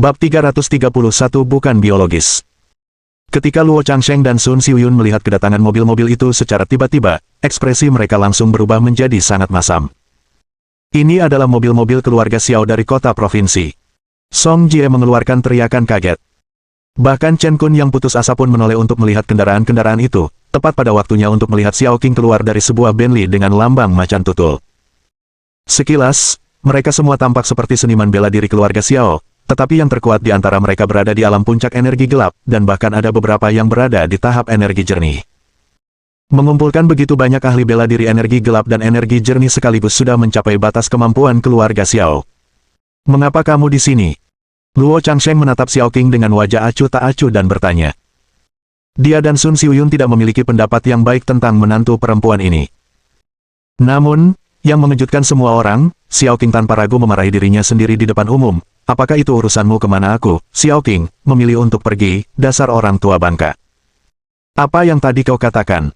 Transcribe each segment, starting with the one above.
Bab 331 bukan biologis. Ketika Luo Changsheng dan Sun Xiuyun melihat kedatangan mobil-mobil itu secara tiba-tiba, ekspresi mereka langsung berubah menjadi sangat masam. Ini adalah mobil-mobil keluarga Xiao dari kota provinsi. Song Jie mengeluarkan teriakan kaget. Bahkan Chen Kun yang putus asa pun menoleh untuk melihat kendaraan-kendaraan itu, tepat pada waktunya untuk melihat Xiao Qing keluar dari sebuah Bentley dengan lambang macan tutul. Sekilas, mereka semua tampak seperti seniman bela diri keluarga Xiao, tetapi yang terkuat di antara mereka berada di alam puncak energi gelap, dan bahkan ada beberapa yang berada di tahap energi jernih. Mengumpulkan begitu banyak ahli bela diri energi gelap dan energi jernih sekaligus sudah mencapai batas kemampuan keluarga Xiao. Mengapa kamu di sini? Luo Changsheng menatap Xiao Qing dengan wajah acuh tak acuh dan bertanya. Dia dan Sun Xiuyun tidak memiliki pendapat yang baik tentang menantu perempuan ini. Namun, yang mengejutkan semua orang, Xiao Qing tanpa ragu memarahi dirinya sendiri di depan umum. Apakah itu urusanmu kemana aku, Xiao Qing, memilih untuk pergi, dasar orang tua bangka? Apa yang tadi kau katakan?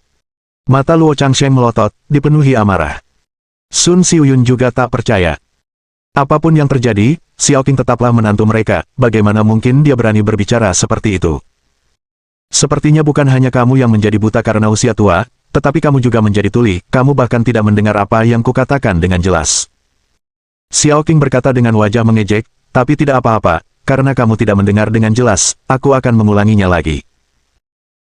Mata Luo Changsheng melotot, dipenuhi amarah. Sun Xiuyun juga tak percaya. Apapun yang terjadi, Xiao Qing tetaplah menantu mereka, bagaimana mungkin dia berani berbicara seperti itu? Sepertinya bukan hanya kamu yang menjadi buta karena usia tua, tetapi kamu juga menjadi tuli, kamu bahkan tidak mendengar apa yang kukatakan dengan jelas. Xiao Qing berkata dengan wajah mengejek, tapi tidak apa-apa, karena kamu tidak mendengar dengan jelas, aku akan mengulanginya lagi.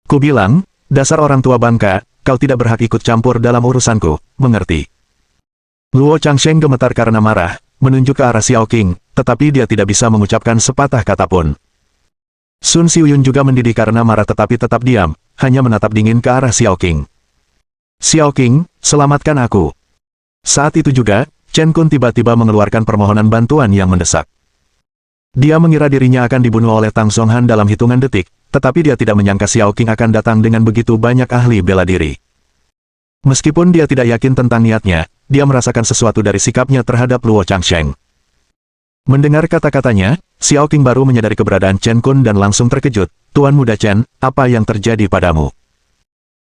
Ku bilang, dasar orang tua bangka, kau tidak berhak ikut campur dalam urusanku, mengerti? Luo Changsheng gemetar karena marah, menunjuk ke arah Xiao Qing, tetapi dia tidak bisa mengucapkan sepatah kata pun. Sun Xiuyun juga mendidih karena marah tetapi tetap diam, hanya menatap dingin ke arah Xiao Qing. Xiao Qing, selamatkan aku. Saat itu juga, Chen Kun tiba-tiba mengeluarkan permohonan bantuan yang mendesak. Dia mengira dirinya akan dibunuh oleh Tang Zhonghan dalam hitungan detik, tetapi dia tidak menyangka Xiao Qing akan datang dengan begitu banyak ahli bela diri. Meskipun dia tidak yakin tentang niatnya, dia merasakan sesuatu dari sikapnya terhadap Luo Changsheng. Mendengar kata-katanya, Xiao Qing baru menyadari keberadaan Chen Kun dan langsung terkejut. Tuan Muda Chen, apa yang terjadi padamu?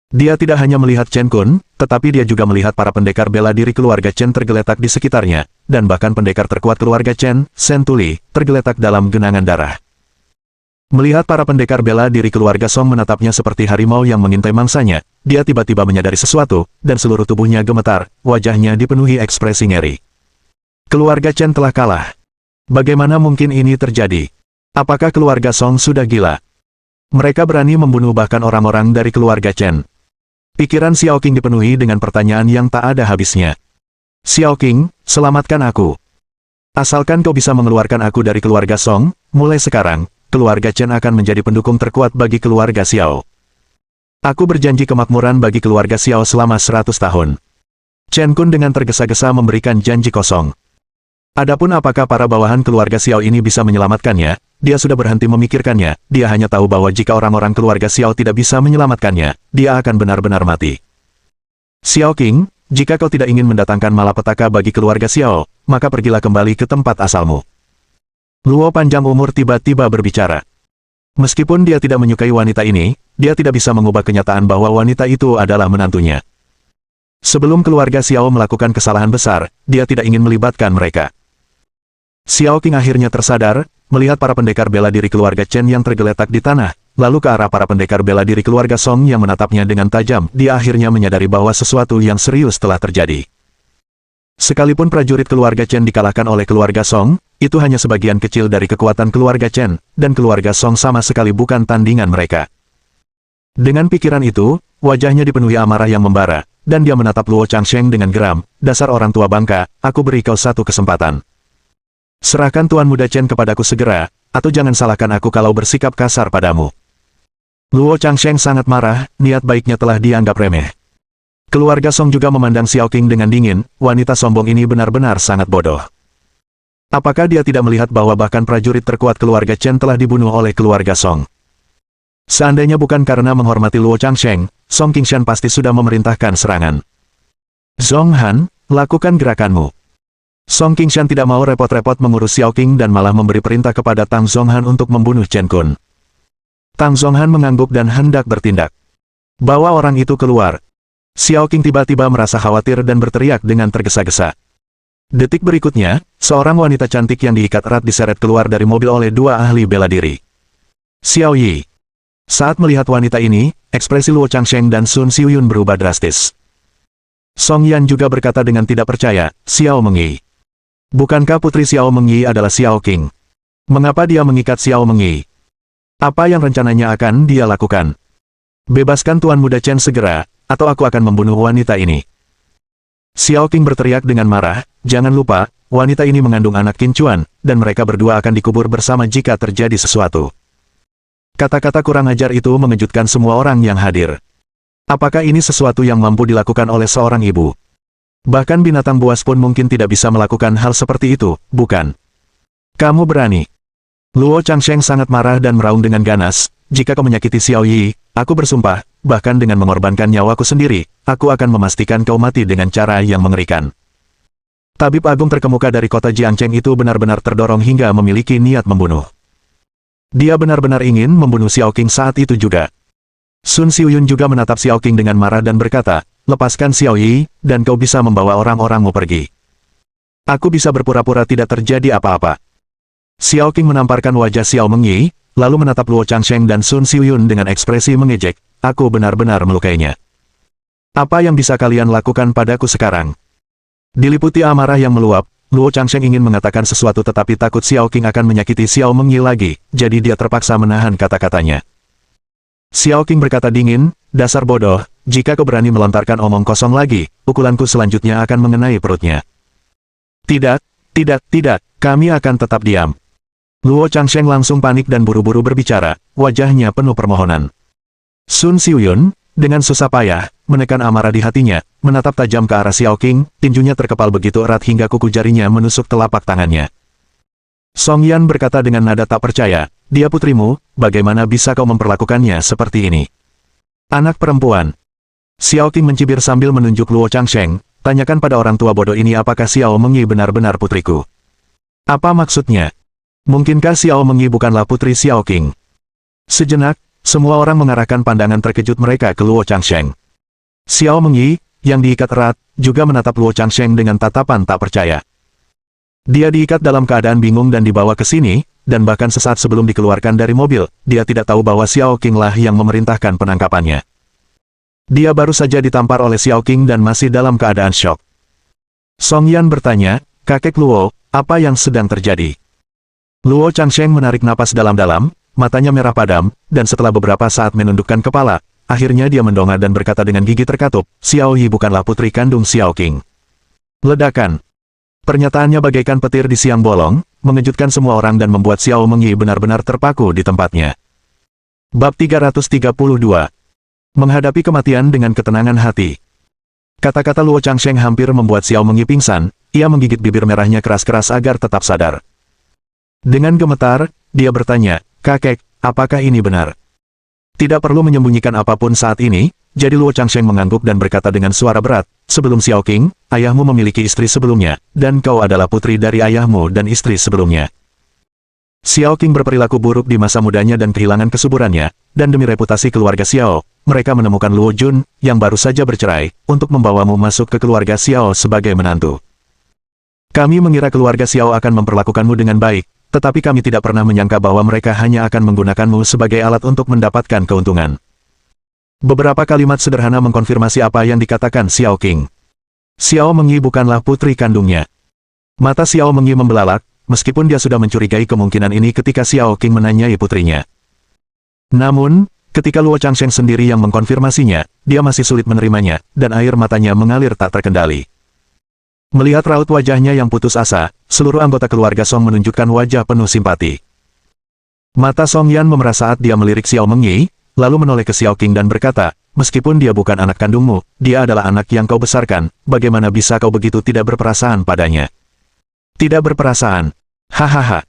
Dia tidak hanya melihat Chen Kun, tetapi dia juga melihat para pendekar bela diri keluarga Chen tergeletak di sekitarnya, dan bahkan pendekar terkuat keluarga Chen, Shen Tuli, tergeletak dalam genangan darah. Melihat para pendekar bela diri keluarga Song menatapnya seperti harimau yang mengintai mangsanya, dia tiba-tiba menyadari sesuatu, dan seluruh tubuhnya gemetar, wajahnya dipenuhi ekspresi ngeri. Keluarga Chen telah kalah. Bagaimana mungkin ini terjadi? Apakah keluarga Song sudah gila? Mereka berani membunuh bahkan orang-orang dari keluarga Chen. Pikiran Xiao Qing dipenuhi dengan pertanyaan yang tak ada habisnya. Xiao Qing, selamatkan aku. Asalkan kau bisa mengeluarkan aku dari keluarga Song, mulai sekarang, keluarga Chen akan menjadi pendukung terkuat bagi keluarga Xiao. Aku berjanji kemakmuran bagi keluarga Xiao selama 100 tahun. Chen Kun dengan tergesa-gesa memberikan janji kosong. Adapun apakah para bawahan keluarga Xiao ini bisa menyelamatkannya, dia sudah berhenti memikirkannya, dia hanya tahu bahwa jika orang-orang keluarga Xiao tidak bisa menyelamatkannya, dia akan benar-benar mati. Xiao Qing, jika kau tidak ingin mendatangkan malapetaka bagi keluarga Xiao, maka pergilah kembali ke tempat asalmu. Luo panjang umur tiba-tiba berbicara. Meskipun dia tidak menyukai wanita ini, dia tidak bisa mengubah kenyataan bahwa wanita itu adalah menantunya. Sebelum keluarga Xiao melakukan kesalahan besar, dia tidak ingin melibatkan mereka. Xiao Qing akhirnya tersadar, melihat para pendekar bela diri keluarga Chen yang tergeletak di tanah, lalu ke arah para pendekar bela diri keluarga Song yang menatapnya dengan tajam, dia akhirnya menyadari bahwa sesuatu yang serius telah terjadi. Sekalipun prajurit keluarga Chen dikalahkan oleh keluarga Song, itu hanya sebagian kecil dari kekuatan keluarga Chen, dan keluarga Song sama sekali bukan tandingan mereka. Dengan pikiran itu, wajahnya dipenuhi amarah yang membara, dan dia menatap Luo Changsheng dengan geram, dasar orang tua bangka, aku beri kau satu kesempatan. Serahkan Tuan Muda Chen kepadaku segera, atau jangan salahkan aku kalau bersikap kasar padamu. Luo Changsheng sangat marah, niat baiknya telah dianggap remeh. Keluarga Song juga memandang Xiao Qing dengan dingin, wanita sombong ini benar-benar sangat bodoh. Apakah dia tidak melihat bahwa bahkan prajurit terkuat keluarga Chen telah dibunuh oleh keluarga Song? Seandainya bukan karena menghormati Luo Changsheng, Song Qingshan pasti sudah memerintahkan serangan. Zhonghan, lakukan gerakanmu. Song Qingshan tidak mau repot-repot mengurus Xiao Qing dan malah memberi perintah kepada Tang Zhonghan untuk membunuh Chen Kun. Tang Zhonghan mengangguk dan hendak bertindak. Bawa orang itu keluar. Xiao Qing tiba-tiba merasa khawatir dan berteriak dengan tergesa-gesa. Detik berikutnya, seorang wanita cantik yang diikat erat diseret keluar dari mobil oleh dua ahli bela diri. Xiao Yi. Saat melihat wanita ini, ekspresi Luo Changsheng dan Sun Xiuyun berubah drastis. Song Yan juga berkata dengan tidak percaya, Xiao Mengyi. Bukankah putri Xiao Mengyi adalah Xiao Qing? Mengapa dia mengikat Xiao Mengyi? Apa yang rencananya akan dia lakukan? Bebaskan Tuan Muda Chen segera, atau aku akan membunuh wanita ini. Xiao Qing berteriak dengan marah, jangan lupa, wanita ini mengandung anak Qin Chuan, dan mereka berdua akan dikubur bersama jika terjadi sesuatu. Kata-kata kurang ajar itu mengejutkan semua orang yang hadir. Apakah ini sesuatu yang mampu dilakukan oleh seorang ibu? Bahkan binatang buas pun mungkin tidak bisa melakukan hal seperti itu, bukan? Kamu berani. Luo Changsheng sangat marah dan meraung dengan ganas, jika kau menyakiti Xiao Yi, aku bersumpah, bahkan dengan mengorbankan nyawaku sendiri, aku akan memastikan kau mati dengan cara yang mengerikan. Tabib agung terkemuka dari kota Jiangcheng itu benar-benar terdorong hingga memiliki niat membunuh. Dia benar-benar ingin membunuh Xiao Qing saat itu juga. Sun Xiuyun juga menatap Xiao Qing dengan marah dan berkata, lepaskan Xiao Yi, dan kau bisa membawa orang-orangmu pergi. Aku bisa berpura-pura tidak terjadi apa-apa. Xiao Qing menamparkan wajah Xiao Mengyi, lalu menatap Luo Changsheng dan Sun Xiuyun dengan ekspresi mengejek, aku benar-benar melukainya. Apa yang bisa kalian lakukan padaku sekarang? Diliputi amarah yang meluap, Luo Changsheng ingin mengatakan sesuatu tetapi takut Xiao Qing akan menyakiti Xiao Mengyi lagi, jadi dia terpaksa menahan kata-katanya. Xiao Qing berkata dingin, dasar bodoh, jika kau berani melontarkan omong kosong lagi, pukulanku selanjutnya akan mengenai perutnya. Tidak, kami akan tetap diam. Luo Changsheng langsung panik dan buru-buru berbicara, wajahnya penuh permohonan. Sun Xiuyun, dengan susah payah, menekan amarah di hatinya, menatap tajam ke arah Xiao Qing, tinjunya terkepal begitu erat hingga kuku jarinya menusuk telapak tangannya. Song Yan berkata dengan nada tak percaya, dia putrimu, bagaimana bisa kau memperlakukannya seperti ini? Anak perempuan. Xiao Qing mencibir sambil menunjuk Luo Changsheng, tanyakan pada orang tua bodoh ini apakah Xiao Mengyi benar-benar putriku. Apa maksudnya? Mungkinkah Xiao Mengyi bukanlah putri Xiao Qing? Sejenak, semua orang mengarahkan pandangan terkejut mereka ke Luo Changsheng. Xiao Mengyi, yang diikat erat, juga menatap Luo Changsheng dengan tatapan tak percaya. Dia diikat dalam keadaan bingung dan dibawa ke sini, dan bahkan sesaat sebelum dikeluarkan dari mobil, dia tidak tahu bahwa Xiao Qing lah yang memerintahkan penangkapannya. Dia baru saja ditampar oleh Xiao Qing dan masih dalam keadaan syok. Song Yan bertanya, kakek Luo, apa yang sedang terjadi? Luo Changsheng menarik napas dalam-dalam, matanya merah padam, dan setelah beberapa saat menundukkan kepala, akhirnya dia mendongak dan berkata dengan gigi terkatup, Xiao Yi bukanlah putri kandung Xiao Qing. Ledakan. Pernyataannya bagaikan petir di siang bolong, mengejutkan semua orang dan membuat Xiao Mengyi benar-benar terpaku di tempatnya. Bab 332. Menghadapi kematian dengan ketenangan hati. Kata-kata Luo Changsheng hampir membuat Xiao Mengyi pingsan, ia menggigit bibir merahnya keras-keras agar tetap sadar. Dengan gemetar, dia bertanya, kakek, apakah ini benar? Tidak perlu menyembunyikan apapun saat ini, jadi Luo Changsheng mengangguk dan berkata dengan suara berat, sebelum Xiao Qing, ayahmu memiliki istri sebelumnya, dan kau adalah putri dari ayahmu dan istri sebelumnya. Xiao Qing berperilaku buruk di masa mudanya dan kehilangan kesuburannya, dan demi reputasi keluarga Xiao, mereka menemukan Luo Jun, yang baru saja bercerai, untuk membawamu masuk ke keluarga Xiao sebagai menantu. Kami mengira keluarga Xiao akan memperlakukanmu dengan baik, tetapi kami tidak pernah menyangka bahwa mereka hanya akan menggunakanmu sebagai alat untuk mendapatkan keuntungan. Beberapa kalimat sederhana mengkonfirmasi apa yang dikatakan Xiao Qing. Xiao Mengyi bukanlah putri kandungnya. Mata Xiao Mengyi membelalak, meskipun dia sudah mencurigai kemungkinan ini ketika Xiao Qing menanyai putrinya. Namun, ketika Luo Changsheng sendiri yang mengkonfirmasinya, dia masih sulit menerimanya, dan air matanya mengalir tak terkendali. Melihat raut wajahnya yang putus asa, seluruh anggota keluarga Song menunjukkan wajah penuh simpati. Mata Song Yan memerah saat dia melirik Xiao Mengyi, lalu menoleh ke Xiao Qing dan berkata, meskipun dia bukan anak kandungmu, dia adalah anak yang kau besarkan, bagaimana bisa kau begitu tidak berperasaan padanya? Tidak berperasaan. Hahaha.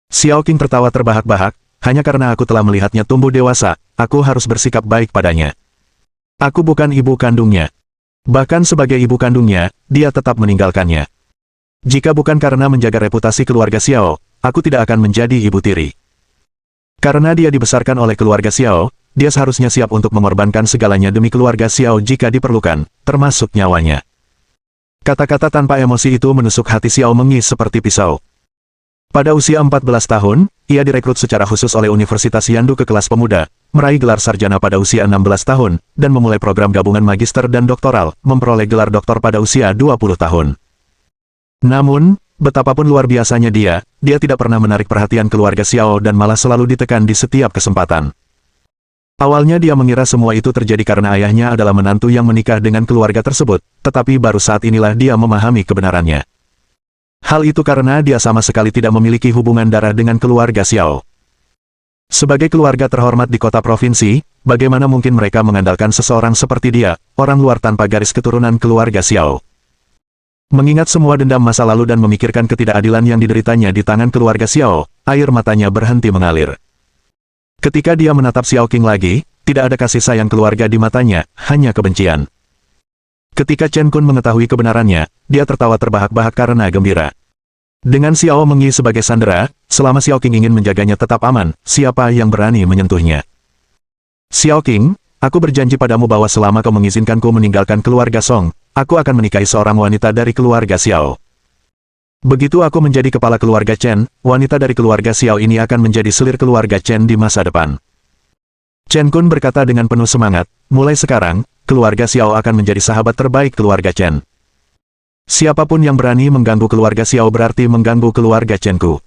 Xiao Qing tertawa terbahak-bahak, hanya karena aku telah melihatnya tumbuh dewasa, aku harus bersikap baik padanya. Aku bukan ibu kandungnya. Bahkan sebagai ibu kandungnya, dia tetap meninggalkannya. Jika bukan karena menjaga reputasi keluarga Xiao, aku tidak akan menjadi ibu tiri. Karena dia dibesarkan oleh keluarga Xiao, dia seharusnya siap untuk mengorbankan segalanya demi keluarga Xiao jika diperlukan, termasuk nyawanya. Kata-kata tanpa emosi itu menusuk hati Xiao Mengyi seperti pisau. Pada usia 14 tahun, ia direkrut secara khusus oleh Universitas Yandu ke kelas pemuda, meraih gelar sarjana pada usia 16 tahun, dan memulai program gabungan magister dan doktoral, memperoleh gelar doktor pada usia 20 tahun. Namun, betapapun luar biasanya dia tidak pernah menarik perhatian keluarga Xiao dan malah selalu ditekan di setiap kesempatan. Awalnya dia mengira semua itu terjadi karena ayahnya adalah menantu yang menikah dengan keluarga tersebut, tetapi baru saat inilah dia memahami kebenarannya. Hal itu karena dia sama sekali tidak memiliki hubungan darah dengan keluarga Xiao. Sebagai keluarga terhormat di kota provinsi, bagaimana mungkin mereka mengandalkan seseorang seperti dia, orang luar tanpa garis keturunan keluarga Xiao. Mengingat semua dendam masa lalu dan memikirkan ketidakadilan yang dideritanya di tangan keluarga Xiao, air matanya berhenti mengalir. Ketika dia menatap Xiao Qing lagi, tidak ada kasih sayang keluarga di matanya, hanya kebencian. Ketika Chen Kun mengetahui kebenarannya, dia tertawa terbahak-bahak karena gembira. Dengan Xiao Mengyi sebagai sandera, selama Xiao Qing ingin menjaganya tetap aman, siapa yang berani menyentuhnya? Xiao Qing, aku berjanji padamu bahwa selama kau mengizinkanku meninggalkan keluarga Song, aku akan menikahi seorang wanita dari keluarga Xiao. Begitu aku menjadi kepala keluarga Chen, wanita dari keluarga Xiao ini akan menjadi selir keluarga Chen di masa depan. Chen Kun berkata dengan penuh semangat, mulai sekarang, keluarga Xiao akan menjadi sahabat terbaik keluarga Chen. Siapapun yang berani mengganggu keluarga Xiao berarti mengganggu keluarga Chen-ku.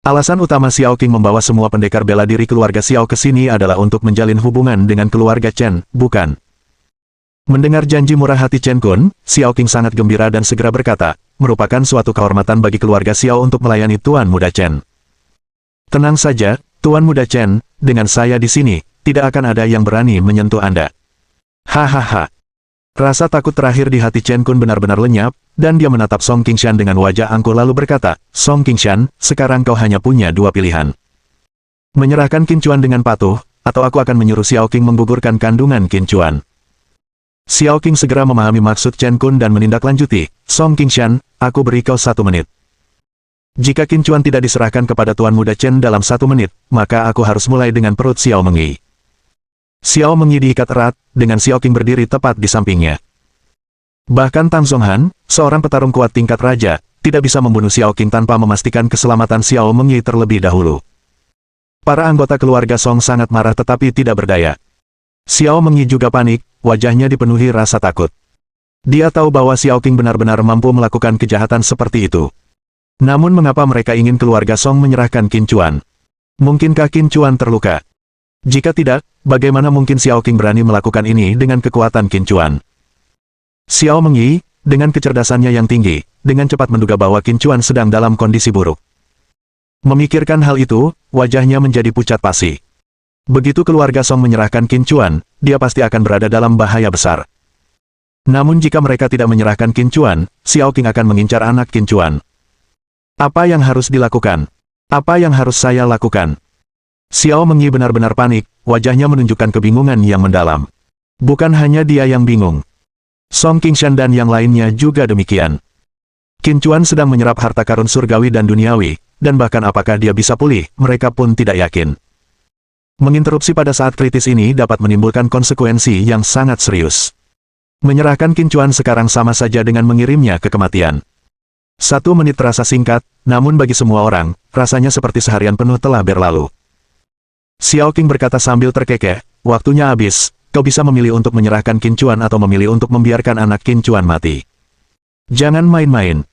Alasan utama Xiao Qing membawa semua pendekar bela diri keluarga Xiao ke sini adalah untuk menjalin hubungan dengan keluarga Chen, bukan? Mendengar janji murah hati Chen Kun, Xiao Qing sangat gembira dan segera berkata, merupakan suatu kehormatan bagi keluarga Xiao untuk melayani Tuan Muda Chen. Tenang saja, Tuan Muda Chen, dengan saya di sini, tidak akan ada yang berani menyentuh Anda. Hahaha. Rasa takut terakhir di hati Chen Kun benar-benar lenyap, dan dia menatap Song Qingshan dengan wajah angkuh lalu berkata, Song Qingshan, sekarang kau hanya punya dua pilihan. Menyerahkan Qin Chuan dengan patuh, atau aku akan menyuruh Xiao Qing menggugurkan kandungan Qin Chuan. Xiao Qing segera memahami maksud Chen Kun dan menindaklanjuti, Song Qingshan, aku beri kau 1 menit. Jika Qin Chuan tidak diserahkan kepada Tuan Muda Chen dalam 1 menit, maka aku harus mulai dengan perut Xiao Mengyi. Xiao Mengyi diikat erat, dengan Xiao Qing berdiri tepat di sampingnya. Bahkan Tang Zhonghan, seorang petarung kuat tingkat raja, tidak bisa membunuh Xiao Qing tanpa memastikan keselamatan Xiao Mengyi terlebih dahulu. Para anggota keluarga Song sangat marah tetapi tidak berdaya. Xiao Mengyi juga panik, wajahnya dipenuhi rasa takut. Dia tahu bahwa Xiao Qing benar-benar mampu melakukan kejahatan seperti itu. Namun mengapa mereka ingin keluarga Song menyerahkan Qin Chuan? Mungkinkah Qin Chuan terluka? Jika tidak, bagaimana mungkin Xiao Qing berani melakukan ini dengan kekuatan Qin Chuan? Xiao Mengyi, dengan kecerdasannya yang tinggi, dengan cepat menduga bahwa Qin Chuan sedang dalam kondisi buruk. Memikirkan hal itu, wajahnya menjadi pucat pasi. Begitu keluarga Song menyerahkan Qin Chuan, dia pasti akan berada dalam bahaya besar. Namun jika mereka tidak menyerahkan Qin Chuan, Xiao Qing akan mengincar anak Qin Chuan. Apa yang harus dilakukan? Apa yang harus saya lakukan? Xiao Mengyi benar-benar panik, wajahnya menunjukkan kebingungan yang mendalam. Bukan hanya dia yang bingung. Song Qingshan dan yang lainnya juga demikian. Qin Chuan sedang menyerap harta karun surgawi dan duniawi, dan bahkan apakah dia bisa pulih, mereka pun tidak yakin. Menginterupsi pada saat kritis ini dapat menimbulkan konsekuensi yang sangat serius. Menyerahkan Qin Chuan sekarang sama saja dengan mengirimnya ke kematian. 1 menit terasa singkat, namun bagi semua orang, rasanya seperti seharian penuh telah berlalu. Xiao Qing berkata sambil terkekeh, waktunya habis, kau bisa memilih untuk menyerahkan Qin Chuan atau memilih untuk membiarkan anak Qin Chuan mati. Jangan main-main.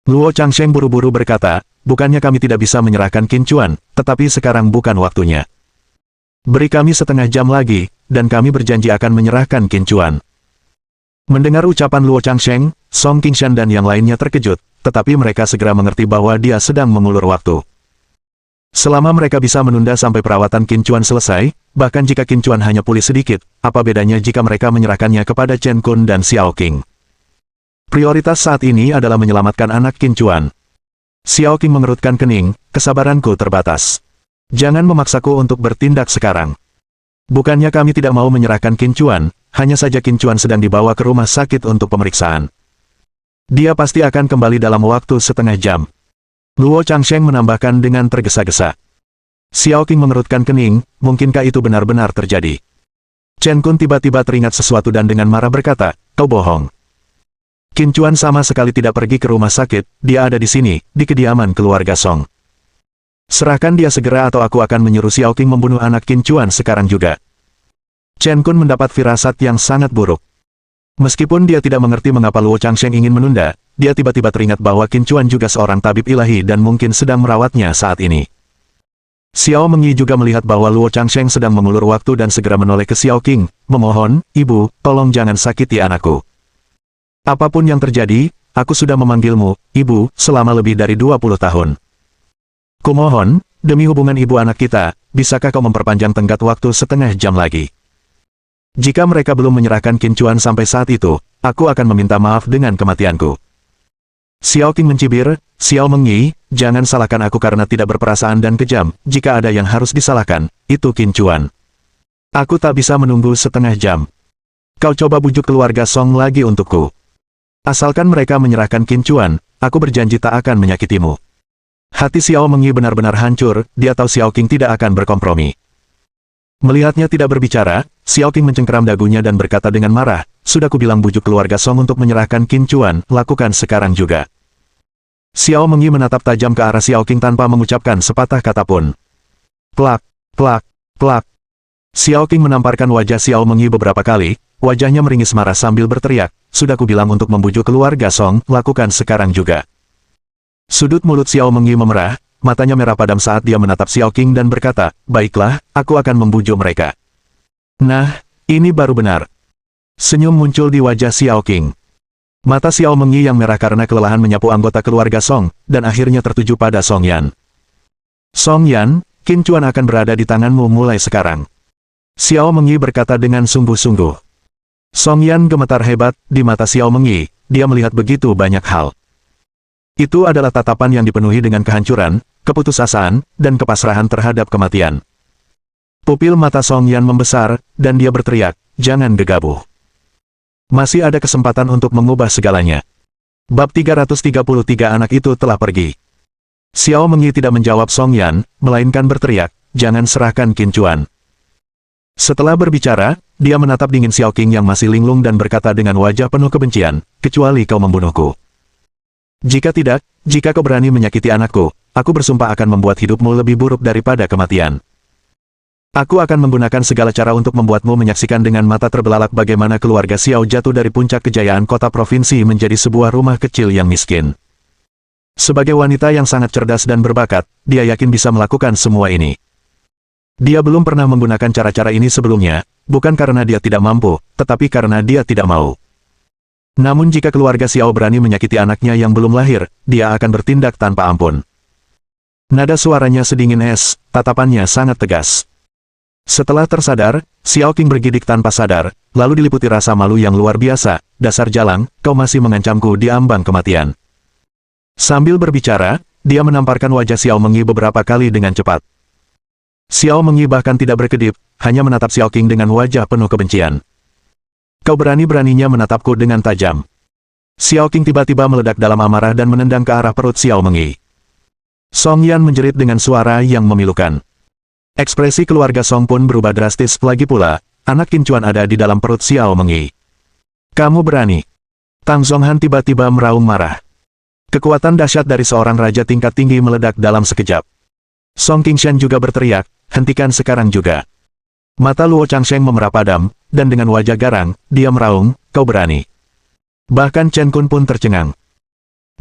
Luo Changsheng buru-buru berkata, bukannya kami tidak bisa menyerahkan Qin Chuan, tetapi sekarang bukan waktunya. Beri kami setengah jam lagi, dan kami berjanji akan menyerahkan Qin Chuan. Mendengar ucapan Luo Changsheng, Song Qingshan dan yang lainnya terkejut, tetapi mereka segera mengerti bahwa dia sedang mengulur waktu. Selama mereka bisa menunda sampai perawatan Qin Chuan selesai, bahkan jika Qin Chuan hanya pulih sedikit, apa bedanya jika mereka menyerahkannya kepada Chen Kun dan Xiao Qing? Prioritas saat ini adalah menyelamatkan anak Qin Chuan. Xiao Qing mengerutkan kening, kesabaranku terbatas. Jangan memaksaku untuk bertindak sekarang. Bukannya kami tidak mau menyerahkan Qin Chuan, hanya saja Qin Chuan sedang dibawa ke rumah sakit untuk pemeriksaan. Dia pasti akan kembali dalam waktu setengah jam. Luo Changsheng menambahkan dengan tergesa-gesa. Xiao Qing mengerutkan kening, mungkinkah itu benar-benar terjadi? Chen Kun tiba-tiba teringat sesuatu dan dengan marah berkata, kau bohong. Qin Chuan sama sekali tidak pergi ke rumah sakit, dia ada di sini, di kediaman keluarga Song. Serahkan dia segera atau aku akan menyuruh Xiao Qing membunuh anak Qin Chuan sekarang juga. Chen Kun mendapat firasat yang sangat buruk. Meskipun dia tidak mengerti mengapa Luo Changsheng ingin menunda, dia tiba-tiba teringat bahwa Qin Chuan juga seorang tabib ilahi dan mungkin sedang merawatnya saat ini. Xiao Mengyi juga melihat bahwa Luo Changsheng sedang mengulur waktu dan segera menoleh ke Xiao Qing, memohon, "Ibu, tolong jangan sakiti anakku. Apapun yang terjadi, aku sudah memanggilmu, Ibu, selama lebih dari 20 tahun. Kumohon, demi hubungan ibu anak kita, bisakah kau memperpanjang tenggat waktu setengah jam lagi? Jika mereka belum menyerahkan Qin Chuan sampai saat itu, aku akan meminta maaf dengan kematianku." Xiao Qing mencibir, "Xiao Mengyi, jangan salahkan aku karena tidak berperasaan dan kejam, jika ada yang harus disalahkan, itu Qin Chuan. Aku tak bisa menunggu setengah jam. Kau coba bujuk keluarga Song lagi untukku. Asalkan mereka menyerahkan Qin Chuan, aku berjanji tak akan menyakitimu." Hati Xiao Mengyi benar-benar hancur, dia tahu Xiao Qing tidak akan berkompromi. Melihatnya tidak berbicara, Xiao Qing mencengkeram dagunya dan berkata dengan marah, "Sudah kubilang bujuk keluarga Song untuk menyerahkan Qin Chuan, lakukan sekarang juga." Xiao Mengyi menatap tajam ke arah Xiao Qing tanpa mengucapkan sepatah kata pun. Plak, plak, plak. Xiao Qing menamparkan wajah Xiao Mengyi beberapa kali, wajahnya meringis marah sambil berteriak, "Sudah kubilang untuk membujuk keluarga Song, lakukan sekarang juga." Sudut mulut Xiao Mengyi memerah, matanya merah padam saat dia menatap Xiao Qing dan berkata, "Baiklah, aku akan membujuk mereka." Nah, ini baru benar. Senyum muncul di wajah Xiao Qing. Mata Xiao Mengyi yang merah karena kelelahan menyapu anggota keluarga Song, dan akhirnya tertuju pada Song Yan. "Song Yan, Qin Chuan akan berada di tanganmu mulai sekarang." Xiao Mengyi berkata dengan sungguh-sungguh. Song Yan gemetar hebat, di mata Xiao Mengyi, dia melihat begitu banyak hal. Itu adalah tatapan yang dipenuhi dengan kehancuran, keputusasaan, dan kepasrahan terhadap kematian. Pupil mata Song Yan membesar, dan dia berteriak, "Jangan gegabah. Masih ada kesempatan untuk mengubah segalanya." Bab 333 anak itu telah pergi. Xiao Mengyi tidak menjawab Song Yan, melainkan berteriak, "Jangan serahkan Qin Chuan." Setelah berbicara, dia menatap dingin Xiao Qing yang masih linglung dan berkata dengan wajah penuh kebencian, "Kecuali kau membunuhku. Jika tidak, jika kau berani menyakiti anakku, aku bersumpah akan membuat hidupmu lebih buruk daripada kematian. Aku akan menggunakan segala cara untuk membuatmu menyaksikan dengan mata terbelalak bagaimana keluarga Xiao jatuh dari puncak kejayaan kota provinsi menjadi sebuah rumah kecil yang miskin." Sebagai wanita yang sangat cerdas dan berbakat, dia yakin bisa melakukan semua ini. Dia belum pernah menggunakan cara-cara ini sebelumnya, bukan karena dia tidak mampu, tetapi karena dia tidak mau. Namun jika keluarga Xiao berani menyakiti anaknya yang belum lahir, dia akan bertindak tanpa ampun. Nada suaranya sedingin es, tatapannya sangat tegas. Setelah tersadar, Xiao Qing bergidik tanpa sadar, lalu diliputi rasa malu yang luar biasa, "Dasar jalang, kau masih mengancamku di ambang kematian." Sambil berbicara, dia menamparkan wajah Xiao Mengyi beberapa kali dengan cepat. Xiao Mengyi bahkan tidak berkedip, hanya menatap Xiao Qing dengan wajah penuh kebencian. "Kau berani-beraninya menatapku dengan tajam." Xiao Qing tiba-tiba meledak dalam amarah dan menendang ke arah perut Xiao Mengyi. Song Yan menjerit dengan suara yang memilukan. Ekspresi keluarga Song pun berubah drastis, lagi pula, anak Qin Chuan ada di dalam perut Xiao Mengyi. "Kamu berani?" Tang Zonghan tiba-tiba meraung marah. Kekuatan dahsyat dari seorang raja tingkat tinggi meledak dalam sekejap. Song Qingshan juga berteriak, "Hentikan sekarang juga." Mata Luo Changsheng memerah padam, dan dengan wajah garang, dia meraung, "Kau berani?" Bahkan Chen Kun pun tercengang.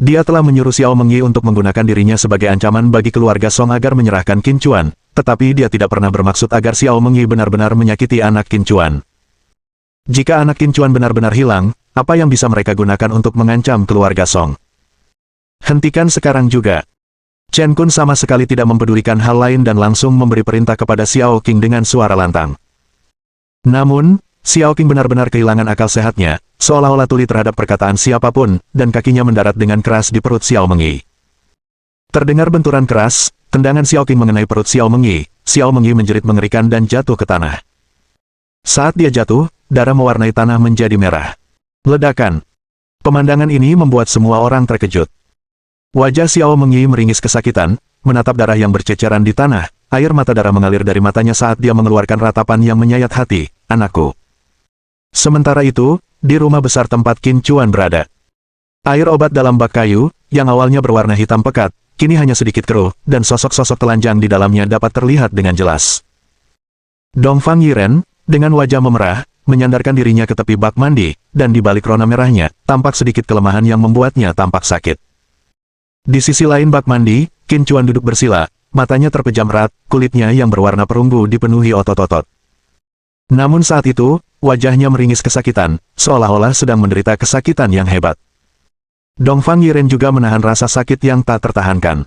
Dia telah menyuruh Xiao Mengyi untuk menggunakan dirinya sebagai ancaman bagi keluarga Song agar menyerahkan Qin Chuan, tetapi dia tidak pernah bermaksud agar Xiao Mengyi benar-benar menyakiti anak Qin Chuan. Jika anak Qin Chuan benar-benar hilang, apa yang bisa mereka gunakan untuk mengancam keluarga Song? "Hentikan sekarang juga." Chen Kun sama sekali tidak mempedulikan hal lain dan langsung memberi perintah kepada Xiao Qing dengan suara lantang. Namun, Xiao Qing benar-benar kehilangan akal sehatnya, seolah-olah tuli terhadap perkataan siapapun, dan kakinya mendarat dengan keras di perut Xiao Mengyi. Terdengar benturan keras, tendangan Xiao Qing mengenai perut Xiao Mengyi menjerit mengerikan dan jatuh ke tanah. Saat dia jatuh, darah mewarnai tanah menjadi merah. Ledakan. Pemandangan ini membuat semua orang terkejut. Wajah Xiao Mengyi meringis kesakitan, menatap darah yang berceceran di tanah, air mata darah mengalir dari matanya saat dia mengeluarkan ratapan yang menyayat hati, "Anakku." Sementara itu, di rumah besar tempat Qin Chuan berada, Air obat dalam bak kayu, yang awalnya berwarna hitam pekat, kini hanya sedikit keruh, dan sosok-sosok telanjang di dalamnya dapat terlihat dengan jelas. Dongfang Yiren, dengan wajah memerah, menyandarkan dirinya ke tepi bak mandi, dan di balik rona merahnya, tampak sedikit kelemahan yang membuatnya tampak sakit. Di sisi lain bak mandi, Qin Chuan duduk bersila, matanya terpejam erat, kulitnya yang berwarna perunggu dipenuhi otot-otot. Namun saat itu, wajahnya meringis kesakitan, seolah-olah sedang menderita kesakitan yang hebat. Dongfang Yiren juga menahan rasa sakit yang tak tertahankan.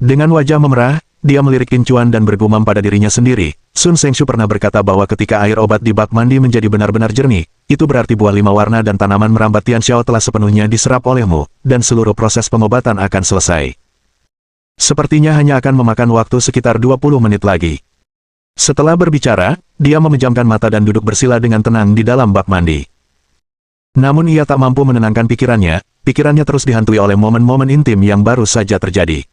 Dengan wajah memerah, dia melirik Qin Chuan dan bergumam pada dirinya sendiri. Sun Sengshu pernah berkata bahwa ketika air obat di bak mandi menjadi benar-benar jernih, itu berarti buah 5 warna dan tanaman merambat Tian Xiao telah sepenuhnya diserap olehmu, dan seluruh proses pengobatan akan selesai. Sepertinya hanya akan memakan waktu sekitar 20 menit lagi. Setelah berbicara, dia memejamkan mata dan duduk bersila dengan tenang di dalam bak mandi. Namun ia tak mampu menenangkan pikirannya terus dihantui oleh momen-momen intim yang baru saja terjadi.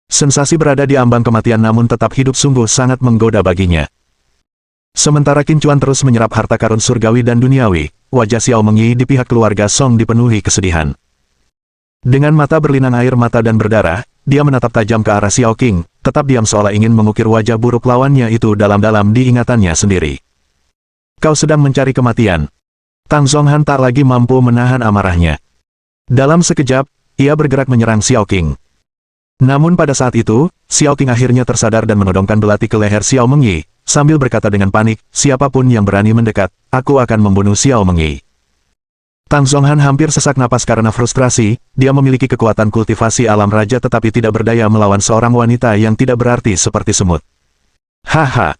Sensasi berada di ambang kematian namun tetap hidup sungguh sangat menggoda baginya. Sementara Qin Chuan terus menyerap harta karun surgawi dan duniawi, wajah Xiao Mengyi di pihak keluarga Song dipenuhi kesedihan. Dengan mata berlinang air mata dan berdarah, dia menatap tajam ke arah Xiao Qing, tetap diam seolah ingin mengukir wajah buruk lawannya itu dalam-dalam di ingatannya sendiri. Kau sedang mencari kematian. Tang Zonghan tak lagi mampu menahan amarahnya. Dalam sekejap, ia bergerak menyerang Xiao Qing. Namun pada saat itu, Xiao Qing akhirnya tersadar dan menodongkan belati ke leher Xiao Mengyi, sambil berkata dengan panik, siapapun yang berani mendekat, aku akan membunuh Xiao Mengyi. Tang Zonghan hampir sesak napas karena frustrasi, dia memiliki kekuatan kultivasi alam raja tetapi tidak berdaya melawan seorang wanita yang tidak berarti seperti semut. Haha.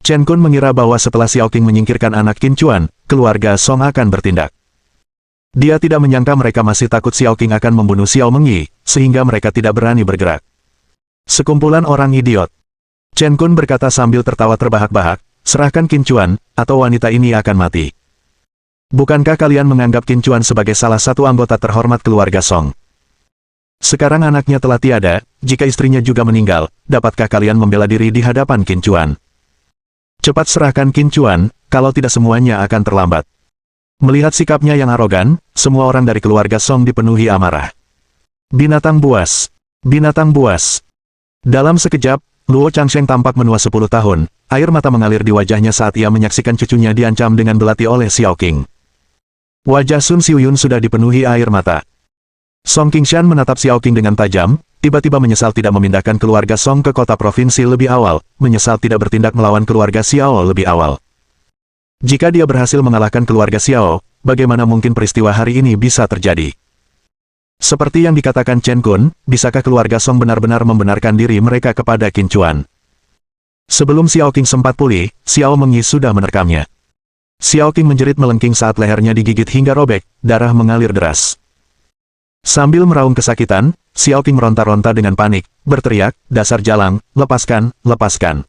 Chen Kun mengira bahwa setelah Xiao Qing menyingkirkan anak Qin Chuan, keluarga Song akan bertindak. Dia tidak menyangka mereka masih takut Xiao Qing akan membunuh Xiao Mengyi, sehingga mereka tidak berani bergerak. Sekumpulan orang idiot. Chen Kun berkata sambil tertawa terbahak-bahak, serahkan Qin Chuan, atau wanita ini akan mati. Bukankah kalian menganggap Qin Chuan sebagai salah satu anggota terhormat keluarga Song? Sekarang anaknya telah tiada, jika istrinya juga meninggal, dapatkah kalian membela diri di hadapan Qin Chuan? Cepat serahkan Qin Chuan, kalau tidak semuanya akan terlambat. Melihat sikapnya yang arogan, semua orang dari keluarga Song dipenuhi amarah. Binatang buas! Binatang buas! Dalam sekejap, Luo Changsheng tampak menua 10 tahun, air mata mengalir di wajahnya saat ia menyaksikan cucunya diancam dengan belati oleh Xiao Qing. Wajah Sun Xiuyun sudah dipenuhi air mata. Song Qingshan menatap Xiao Qing dengan tajam, tiba-tiba menyesal tidak memindahkan keluarga Song ke kota provinsi lebih awal, menyesal tidak bertindak melawan keluarga Xiao lebih awal. Jika dia berhasil mengalahkan keluarga Xiao, bagaimana mungkin peristiwa hari ini bisa terjadi? Seperti yang dikatakan Chen Kun, bisakah keluarga Song benar-benar membenarkan diri mereka kepada Qin Chuan? Sebelum Xiao Qing sempat pulih, Xiao Mengyi sudah menerkamnya. Xiao Qing menjerit melengking saat lehernya digigit hingga robek, darah mengalir deras. Sambil meraung kesakitan, Xiao Qing meronta-ronta dengan panik, berteriak, dasar jalang, lepaskan, lepaskan.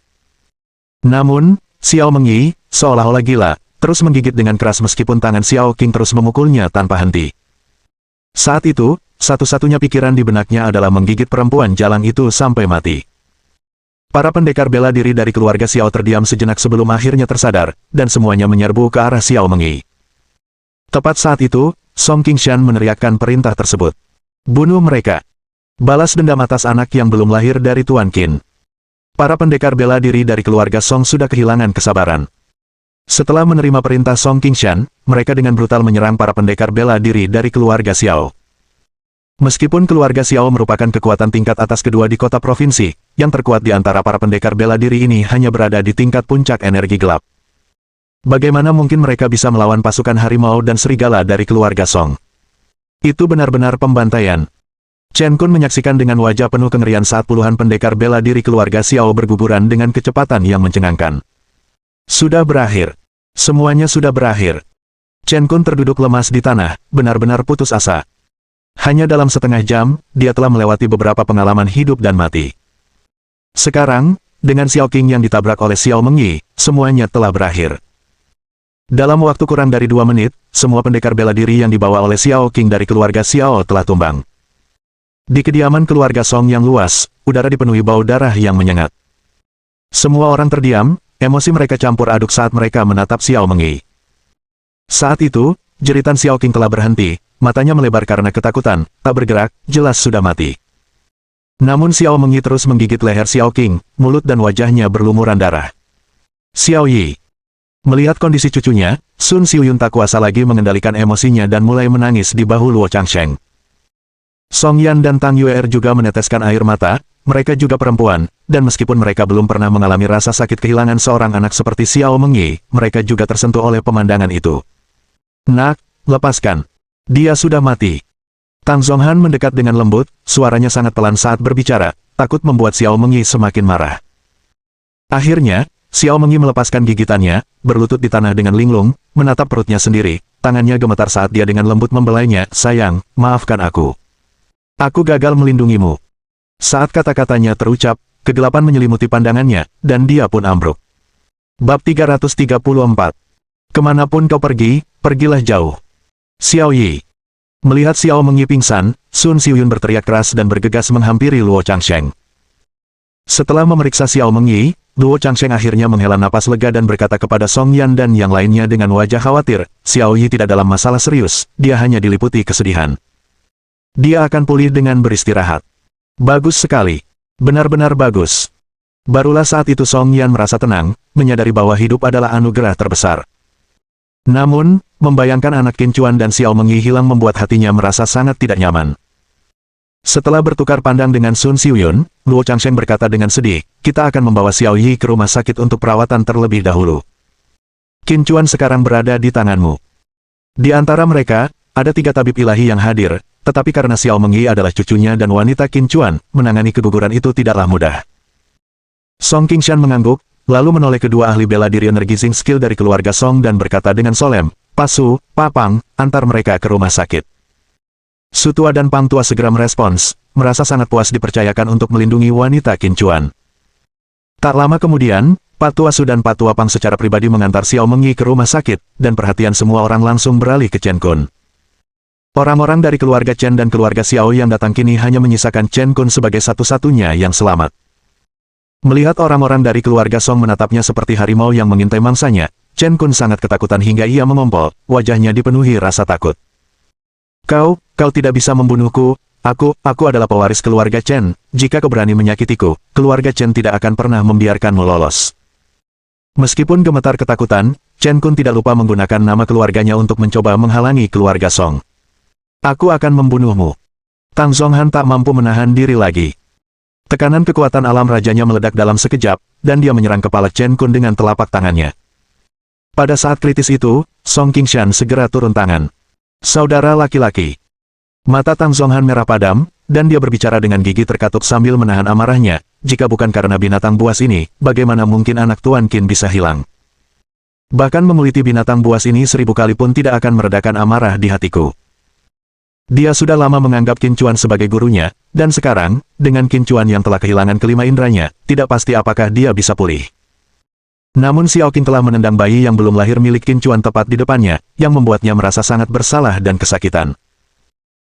Namun, Xiao Mengyi, seolah-olah gila, terus menggigit dengan keras meskipun tangan Xiao Qing terus memukulnya tanpa henti. Saat itu, satu-satunya pikiran di benaknya adalah menggigit perempuan jalang itu sampai mati. Para pendekar bela diri dari keluarga Xiao terdiam sejenak sebelum akhirnya tersadar, dan semuanya menyerbu ke arah Xiao Mengyi. Tepat saat itu, Song Qingshan meneriakkan perintah tersebut. Bunuh mereka. Balas dendam atas anak yang belum lahir dari Tuan Qin. Para pendekar bela diri dari keluarga Song sudah kehilangan kesabaran. Setelah menerima perintah Song Qingshan, mereka dengan brutal menyerang para pendekar bela diri dari keluarga Xiao. Meskipun keluarga Xiao merupakan kekuatan tingkat atas kedua di kota provinsi, yang terkuat di antara para pendekar bela diri ini hanya berada di tingkat puncak energi gelap. Bagaimana mungkin mereka bisa melawan pasukan harimau dan serigala dari keluarga Song? Itu benar-benar pembantaian. Chen Kun menyaksikan dengan wajah penuh kengerian saat puluhan pendekar bela diri keluarga Xiao berguguran dengan kecepatan yang mencengangkan. Sudah berakhir. Semuanya sudah berakhir. Chen Kun terduduk lemas di tanah, benar-benar putus asa. Hanya dalam setengah jam, dia telah melewati beberapa pengalaman hidup dan mati. Sekarang, dengan Xiao Qing yang ditabrak oleh Xiao Mengyi, semuanya telah berakhir. Dalam waktu kurang dari 2 menit, semua pendekar bela diri yang dibawa oleh Xiao Qing dari keluarga Xiao telah tumbang. Di kediaman keluarga Song yang luas, udara dipenuhi bau darah yang menyengat. Semua orang terdiam, emosi mereka campur aduk saat mereka menatap Xiao Mengyi. Saat itu, jeritan Xiao Qing telah berhenti, matanya melebar karena ketakutan, tak bergerak, jelas sudah mati. Namun Xiao Mengyi terus menggigit leher Xiao Qing, mulut dan wajahnya berlumuran darah. Xiao Yi. Melihat kondisi cucunya, Sun Xiuyun tak kuasa lagi mengendalikan emosinya dan mulai menangis di bahu Luo Changsheng. Song Yan dan Tang Yuer juga meneteskan air mata, mereka juga perempuan, dan meskipun mereka belum pernah mengalami rasa sakit kehilangan seorang anak seperti Xiao Mengyi, mereka juga tersentuh oleh pemandangan itu. Nak, lepaskan. Dia sudah mati. Tang Zonghan mendekat dengan lembut, suaranya sangat pelan saat berbicara, takut membuat Xiao Mengyi semakin marah. Akhirnya, Xiao Mengyi melepaskan gigitannya, berlutut di tanah dengan linglung, menatap perutnya sendiri, tangannya gemetar saat dia dengan lembut membelainya, sayang, maafkan aku. Aku gagal melindungimu. Saat kata-katanya terucap, kegelapan menyelimuti pandangannya, dan dia pun ambruk. Bab 334. Kemanapun kau pergi, pergilah jauh. Xiao Yi. Melihat Xiao Mengyi pingsan, Sun Xiuyun berteriak keras dan bergegas menghampiri Luo Changsheng. Setelah memeriksa Xiao Mengyi, Luo Changsheng akhirnya menghela napas lega dan berkata kepada Song Yan dan yang lainnya dengan wajah khawatir, Xiao Yi tidak dalam masalah serius, dia hanya diliputi kesedihan. Dia akan pulih dengan beristirahat. Bagus sekali. Benar-benar bagus. Barulah saat itu Song Yan merasa tenang, menyadari bahwa hidup adalah anugerah terbesar. Namun, membayangkan anak Qin Chuan dan Xiao Mengyi hilang membuat hatinya merasa sangat tidak nyaman. Setelah bertukar pandang dengan Sun Xiuyun, Luo Changsheng berkata dengan sedih, kita akan membawa Xiao Yi ke rumah sakit untuk perawatan terlebih dahulu. Qin Chuan sekarang berada di tanganmu. Di antara mereka, ada 3 tabib ilahi yang hadir, tetapi karena Xiao Mengyi adalah cucunya dan wanita Qin Chuan, menangani keguguran itu tidaklah mudah. Song Qingshan mengangguk, lalu menoleh kedua ahli bela diri energi Xing skill dari keluarga Song dan berkata dengan solemn, Pasu, Papang, antar mereka ke rumah sakit. Su Tua dan Pang Tua segera merespons, merasa sangat puas dipercayakan untuk melindungi wanita Qin Chuan. Tak lama kemudian, Pak Tua Su dan Pak Tua Pang secara pribadi mengantar Xiao Mengyi ke rumah sakit, dan perhatian semua orang langsung beralih ke Chen Kun. Orang-orang dari keluarga Chen dan keluarga Xiao yang datang kini hanya menyisakan Chen Kun sebagai satu-satunya yang selamat. Melihat orang-orang dari keluarga Song menatapnya seperti harimau yang mengintai mangsanya, Chen Kun sangat ketakutan hingga ia mengompol, wajahnya dipenuhi rasa takut. Kau tidak bisa membunuhku, aku adalah pewaris keluarga Chen, jika kau berani menyakitiku, keluarga Chen tidak akan pernah membiarkanmu lolos. Meskipun gemetar ketakutan, Chen Kun tidak lupa menggunakan nama keluarganya untuk mencoba menghalangi keluarga Song. Aku akan membunuhmu. Tang Zonghan tak mampu menahan diri lagi. Tekanan kekuatan alam rajanya meledak dalam sekejap, dan dia menyerang kepala Chen Kun dengan telapak tangannya. Pada saat kritis itu, Song Qingshan segera turun tangan. Saudara laki-laki. Mata Tang Zonghan merah padam, dan dia berbicara dengan gigi terkatup sambil menahan amarahnya, jika bukan karena binatang buas ini, bagaimana mungkin anak Tuan Qin bisa hilang? Bahkan menguliti binatang buas ini 1000 kali pun tidak akan meredakan amarah di hatiku. Dia sudah lama menganggap Qin Chuan sebagai gurunya, dan sekarang, dengan Qin Chuan yang telah kehilangan kelima indranya, tidak pasti apakah dia bisa pulih. Namun Xiao Qing telah menendang bayi yang belum lahir milik Qin Chuan tepat di depannya, yang membuatnya merasa sangat bersalah dan kesakitan.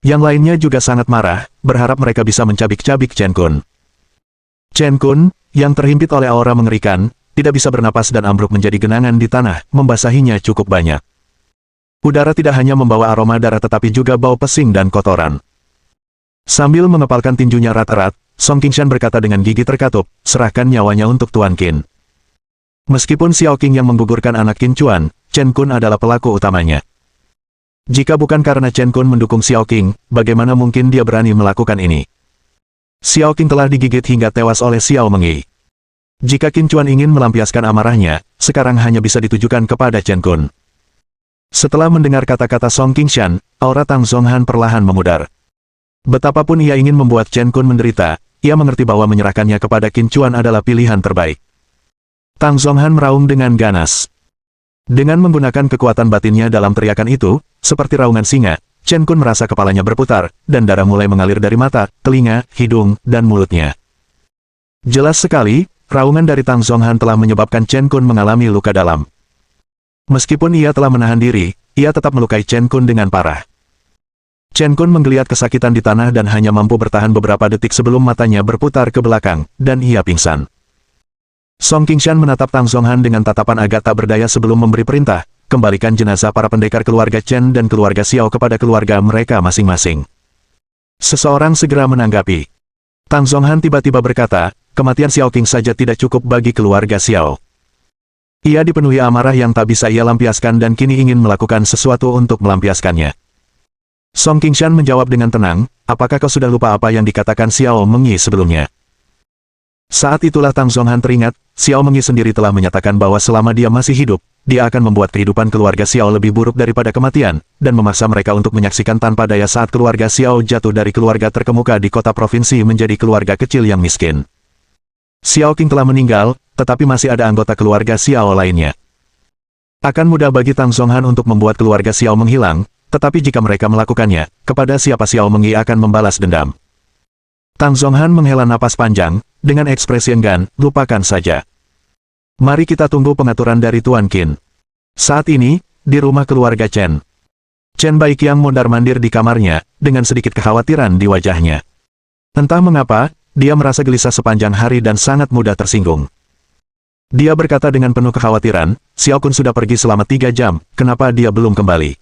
Yang lainnya juga sangat marah, berharap mereka bisa mencabik-cabik Chen Kun. Chen Kun, yang terhimpit oleh aura mengerikan, tidak bisa bernapas dan ambruk menjadi genangan di tanah, membasahinya cukup banyak. Udara tidak hanya membawa aroma darah tetapi juga bau pesing dan kotoran. Sambil mengepalkan tinjunya erat-erat, Song Qingshan berkata dengan gigi terkatup, serahkan nyawanya untuk Tuan Qin. Meskipun Xiao Qing yang menggugurkan anak Qin Chuan, Chen Kun adalah pelaku utamanya. Jika bukan karena Chen Kun mendukung Xiao Qing, bagaimana mungkin dia berani melakukan ini? Xiao Qing telah digigit hingga tewas oleh Xiao Mengyi. Jika Qin Chuan ingin melampiaskan amarahnya, sekarang hanya bisa ditujukan kepada Chen Kun. Setelah mendengar kata-kata Song Qingshan, aura Tang Zonghan perlahan memudar. Betapapun ia ingin membuat Chen Kun menderita, ia mengerti bahwa menyerahkannya kepada Qin Chuan adalah pilihan terbaik. Tang Zonghan meraung dengan ganas. Dengan menggunakan kekuatan batinnya dalam teriakan itu, seperti raungan singa, Chen Kun merasa kepalanya berputar, dan darah mulai mengalir dari mata, telinga, hidung, dan mulutnya. Jelas sekali, raungan dari Tang Zonghan telah menyebabkan Chen Kun mengalami luka dalam. Meskipun ia telah menahan diri, ia tetap melukai Chen Kun dengan parah. Chen Kun menggeliat kesakitan di tanah dan hanya mampu bertahan beberapa detik sebelum matanya berputar ke belakang, dan ia pingsan. Song Qingshan menatap Tang Zonghan dengan tatapan agak tak berdaya sebelum memberi perintah, kembalikan jenazah para pendekar keluarga Chen dan keluarga Xiao kepada keluarga mereka masing-masing. Seseorang segera menanggapi. Tang Zonghan tiba-tiba berkata, kematian Xiao Qing saja tidak cukup bagi keluarga Xiao. Ia dipenuhi amarah yang tak bisa ia lampiaskan dan kini ingin melakukan sesuatu untuk melampiaskannya. Song Qingshan menjawab dengan tenang, apakah kau sudah lupa apa yang dikatakan Xiao Mengyi sebelumnya? Saat itulah Tang Zonghan teringat, Xiao Mengyi sendiri telah menyatakan bahwa selama dia masih hidup, dia akan membuat kehidupan keluarga Xiao lebih buruk daripada kematian, dan memaksa mereka untuk menyaksikan tanpa daya saat keluarga Xiao jatuh dari keluarga terkemuka di kota provinsi menjadi keluarga kecil yang miskin. Xiao Qing telah meninggal, tetapi masih ada anggota keluarga Xiao lainnya. Akan mudah bagi Tang Zonghan untuk membuat keluarga Xiao menghilang, tetapi jika mereka melakukannya, kepada siapa Xiao Mengyi akan membalas dendam. Tang Zonghan menghela napas panjang, dengan ekspresi enggan, lupakan saja. Mari kita tunggu pengaturan dari Tuan Qin. Saat ini, di rumah keluarga Chen. Chen Baiqiang mondar-mandir di kamarnya, dengan sedikit kekhawatiran di wajahnya. Entah mengapa, dia merasa gelisah sepanjang hari dan sangat mudah tersinggung. Dia berkata dengan penuh kekhawatiran, Xiao Kun sudah pergi selama 3 jam, kenapa dia belum kembali?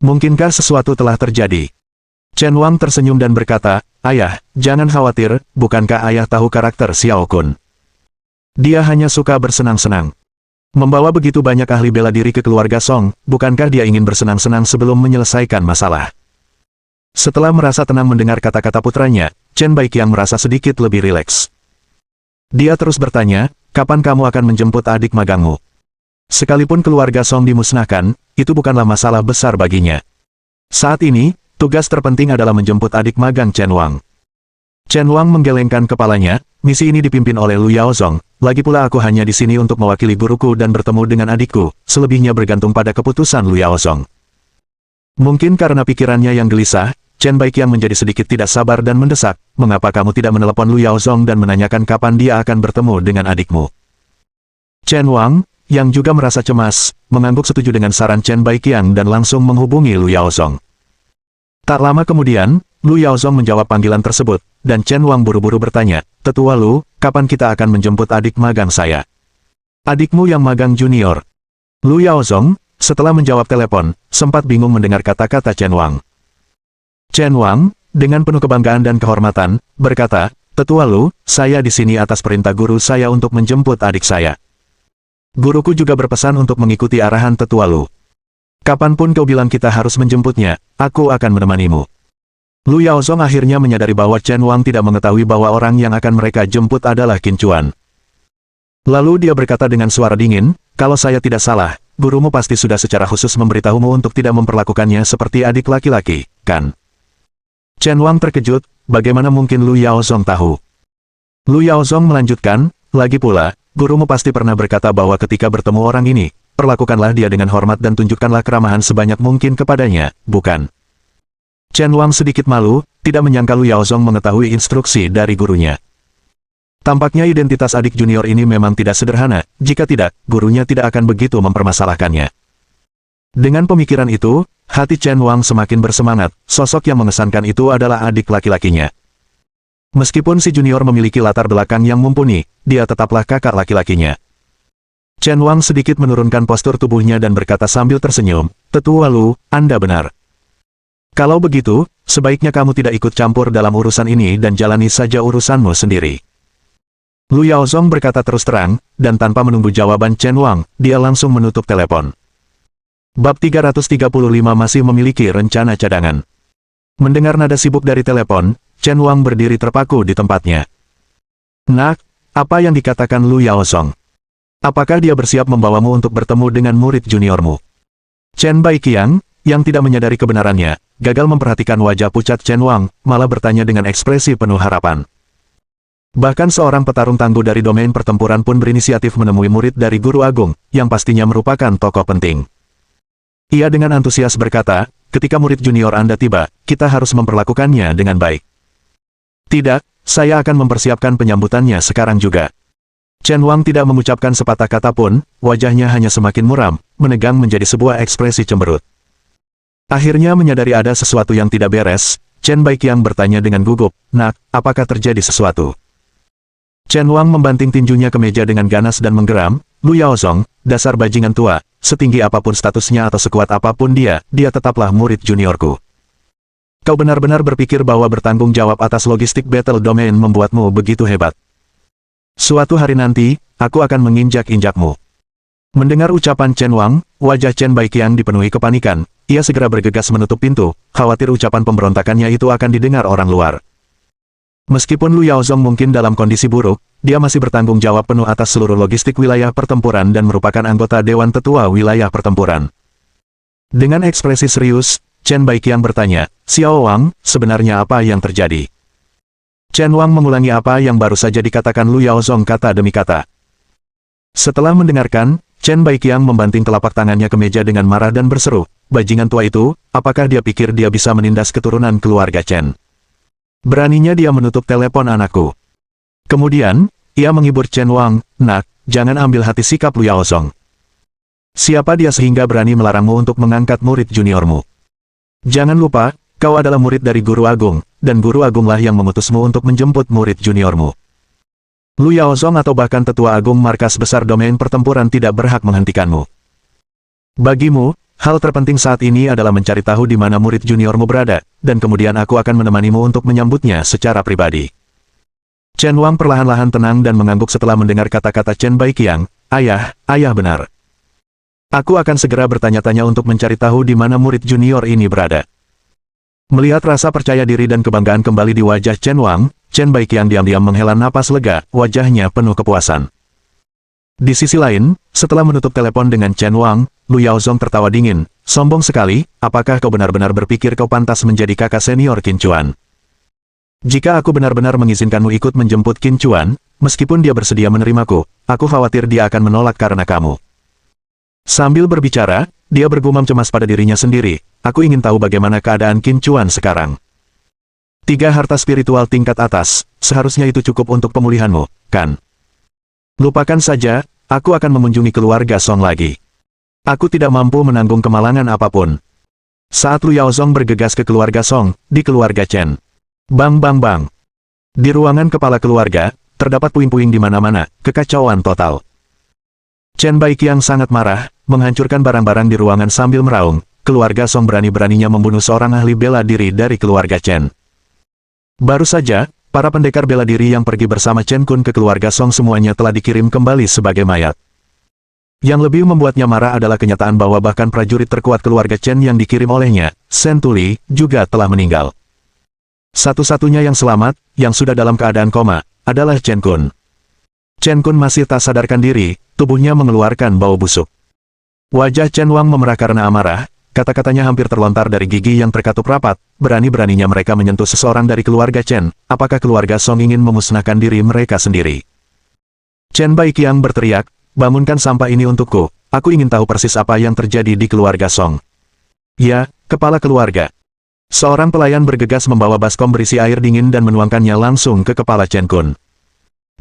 Mungkinkah sesuatu telah terjadi? Chen Wang tersenyum dan berkata, ayah, jangan khawatir, bukankah ayah tahu karakter Xiao Kun? Dia hanya suka bersenang-senang. Membawa begitu banyak ahli bela diri ke keluarga Song, bukankah dia ingin bersenang-senang sebelum menyelesaikan masalah? Setelah merasa tenang mendengar kata-kata putranya, Chen Baiqiang merasa sedikit lebih rileks. Dia terus bertanya, kapan kamu akan menjemput adik magangmu? Sekalipun keluarga Song dimusnahkan, itu bukanlah masalah besar baginya. Saat ini, tugas terpenting adalah menjemput adik magang Chen Wang. Chen Wang menggelengkan kepalanya, misi ini dipimpin oleh Lu Yaozong, lagi pula aku hanya di sini untuk mewakili guruku dan bertemu dengan adikku, selebihnya bergantung pada keputusan Lu Yaozong. Mungkin karena pikirannya yang gelisah, Chen Baiqiang menjadi sedikit tidak sabar dan mendesak, mengapa kamu tidak menelepon Lu Yaozong dan menanyakan kapan dia akan bertemu dengan adikmu? Chen Wang, yang juga merasa cemas, mengangguk setuju dengan saran Chen Baiqiang dan langsung menghubungi Lu Yaozong. Tak lama kemudian, Lu Yaozong menjawab panggilan tersebut, dan Chen Wang buru-buru bertanya, Tetua Lu, kapan kita akan menjemput adik magang saya? Adikmu yang magang junior. Lu Yaozong, setelah menjawab telepon, sempat bingung mendengar kata-kata Chen Wang. Chen Wang, dengan penuh kebanggaan dan kehormatan, berkata, Tetua Lu, saya di sini atas perintah guru saya untuk menjemput adik saya. Guruku juga berpesan untuk mengikuti arahan Tetua Lu. Kapanpun kau bilang kita harus menjemputnya, aku akan menemanimu. Lu Yaozong akhirnya menyadari bahwa Chen Wang tidak mengetahui bahwa orang yang akan mereka jemput adalah Qin Chuan. Lalu dia berkata dengan suara dingin, kalau saya tidak salah, gurumu pasti sudah secara khusus memberitahumu untuk tidak memperlakukannya seperti adik laki-laki, kan? Chen Wang terkejut, bagaimana mungkin Lu Yaozong tahu? Lu Yaozong melanjutkan, lagi pula, gurumu pasti pernah berkata bahwa ketika bertemu orang ini, perlakukanlah dia dengan hormat dan tunjukkanlah keramahan sebanyak mungkin kepadanya, bukan? Chen Wang sedikit malu, tidak menyangka Lu Yaozong mengetahui instruksi dari gurunya. Tampaknya identitas adik junior ini memang tidak sederhana, jika tidak, gurunya tidak akan begitu mempermasalahkannya. Dengan pemikiran itu, hati Chen Wang semakin bersemangat, sosok yang mengesankan itu adalah adik laki-lakinya. Meskipun si junior memiliki latar belakang yang mumpuni, dia tetaplah kakak laki-lakinya. Chen Wang sedikit menurunkan postur tubuhnya dan berkata sambil tersenyum, Tetua Lu, Anda benar. Kalau begitu, sebaiknya kamu tidak ikut campur dalam urusan ini dan jalani saja urusanmu sendiri. Lu Yaozong berkata terus terang, dan tanpa menunggu jawaban Chen Wang, dia langsung menutup telepon. Bab 335 masih memiliki rencana cadangan. Mendengar nada sibuk dari telepon, Chen Wang berdiri terpaku di tempatnya. Nak, apa yang dikatakan Lu Yaozong? Apakah dia bersiap membawamu untuk bertemu dengan murid juniormu? Chen Baiqiang, yang tidak menyadari kebenarannya, gagal memperhatikan wajah pucat Chen Wang, malah bertanya dengan ekspresi penuh harapan. Bahkan seorang petarung tangguh dari domain pertempuran pun berinisiatif menemui murid dari Guru Agung, yang pastinya merupakan tokoh penting. Ia dengan antusias berkata, ketika murid junior Anda tiba, kita harus memperlakukannya dengan baik. Tidak, saya akan mempersiapkan penyambutannya sekarang juga. Chen Wang tidak mengucapkan sepatah kata pun, wajahnya hanya semakin muram, menegang menjadi sebuah ekspresi cemberut. Akhirnya menyadari ada sesuatu yang tidak beres, Chen Baiqiang bertanya dengan gugup, Nak, apakah terjadi sesuatu? Chen Wang membanting tinjunya ke meja dengan ganas dan menggeram, "Lu Yaozong, dasar bajingan tua, setinggi apapun statusnya atau sekuat apapun dia tetaplah murid juniorku. Kau benar-benar berpikir bahwa bertanggung jawab atas logistik Battle Domain membuatmu begitu hebat. Suatu hari nanti, aku akan menginjak-injakmu." Mendengar ucapan Chen Wang, wajah Chen Baiqiang dipenuhi kepanikan. Ia segera bergegas menutup pintu, khawatir ucapan pemberontakannya itu akan didengar orang luar. Meskipun Lu Yaozong mungkin dalam kondisi buruk, dia masih bertanggung jawab penuh atas seluruh logistik wilayah pertempuran dan merupakan anggota Dewan Tetua Wilayah Pertempuran. Dengan ekspresi serius, Chen Baiqiang bertanya, "Xiao Wang, sebenarnya apa yang terjadi?" Chen Wang mengulangi apa yang baru saja dikatakan Lu Yaozong kata demi kata. Setelah mendengarkan, Chen Baiqiang membanting telapak tangannya ke meja dengan marah dan berseru, "Bajingan tua itu, apakah dia pikir dia bisa menindas keturunan keluarga Chen? Beraninya dia menutup telepon anakku." Kemudian, ia menghibur Chen Wang, "Nak, jangan ambil hati sikap Lu Yaozong. Siapa dia sehingga berani melarangmu untuk mengangkat murid juniormu? Jangan lupa, kau adalah murid dari Guru Agung, dan Guru Agunglah yang memutusmu untuk menjemput murid juniormu. Lu Yaozong atau bahkan Tetua Agung Markas Besar Domain Pertempuran tidak berhak menghentikanmu. Bagimu, hal terpenting saat ini adalah mencari tahu di mana murid juniormu berada, dan kemudian aku akan menemanimu untuk menyambutnya secara pribadi." Chen Wang perlahan-lahan tenang dan mengangguk setelah mendengar kata-kata Chen Baiqiang, ayah benar. Aku akan segera bertanya-tanya untuk mencari tahu di mana murid junior ini berada." Melihat rasa percaya diri dan kebanggaan kembali di wajah Chen Wang, Chen Baiqiang diam-diam menghela napas lega, wajahnya penuh kepuasan. Di sisi lain, setelah menutup telepon dengan Chen Wang, Lu Yaozong tertawa dingin, "Sombong sekali, apakah kau benar-benar berpikir kau pantas menjadi kakak senior Qin Chuan? Jika aku benar-benar mengizinkanmu ikut menjemput Qin Chuan, meskipun dia bersedia menerimaku, aku khawatir dia akan menolak karena kamu." Sambil berbicara, dia bergumam cemas pada dirinya sendiri, "Aku ingin tahu bagaimana keadaan Qin Chuan sekarang. 3 harta spiritual tingkat atas, seharusnya itu cukup untuk pemulihanmu, kan? Lupakan saja, aku akan mengunjungi keluarga Song lagi. Aku tidak mampu menanggung kemalangan apapun." Saat Lu Yaozong bergegas ke keluarga Song, di keluarga Chen. Bang bang bang. Di ruangan kepala keluarga, terdapat puing-puing di mana-mana, kekacauan total. Chen Baiqiang sangat marah, menghancurkan barang-barang di ruangan sambil meraung, keluarga Song berani-beraninya membunuh seorang ahli bela diri dari keluarga Chen. Baru saja, para pendekar bela diri yang pergi bersama Chen Kun ke keluarga Song semuanya telah dikirim kembali sebagai mayat. Yang lebih membuatnya marah adalah kenyataan bahwa bahkan prajurit terkuat keluarga Chen yang dikirim olehnya, Shen Tuli, juga telah meninggal. Satu-satunya yang selamat, yang sudah dalam keadaan koma, adalah Chen Kun. Chen Kun masih tak sadarkan diri, tubuhnya mengeluarkan bau busuk. Wajah Chen Wang memerah karena amarah, kata-katanya hampir terlontar dari gigi yang terkatup rapat, berani-beraninya mereka menyentuh seseorang dari keluarga Chen, apakah keluarga Song ingin memusnahkan diri mereka sendiri? Chen Baiqiang berteriak, "Bangunkan sampah ini untukku, aku ingin tahu persis apa yang terjadi di keluarga Song." "Ya, kepala keluarga." Seorang pelayan bergegas membawa baskom berisi air dingin dan menuangkannya langsung ke kepala Chen Kun.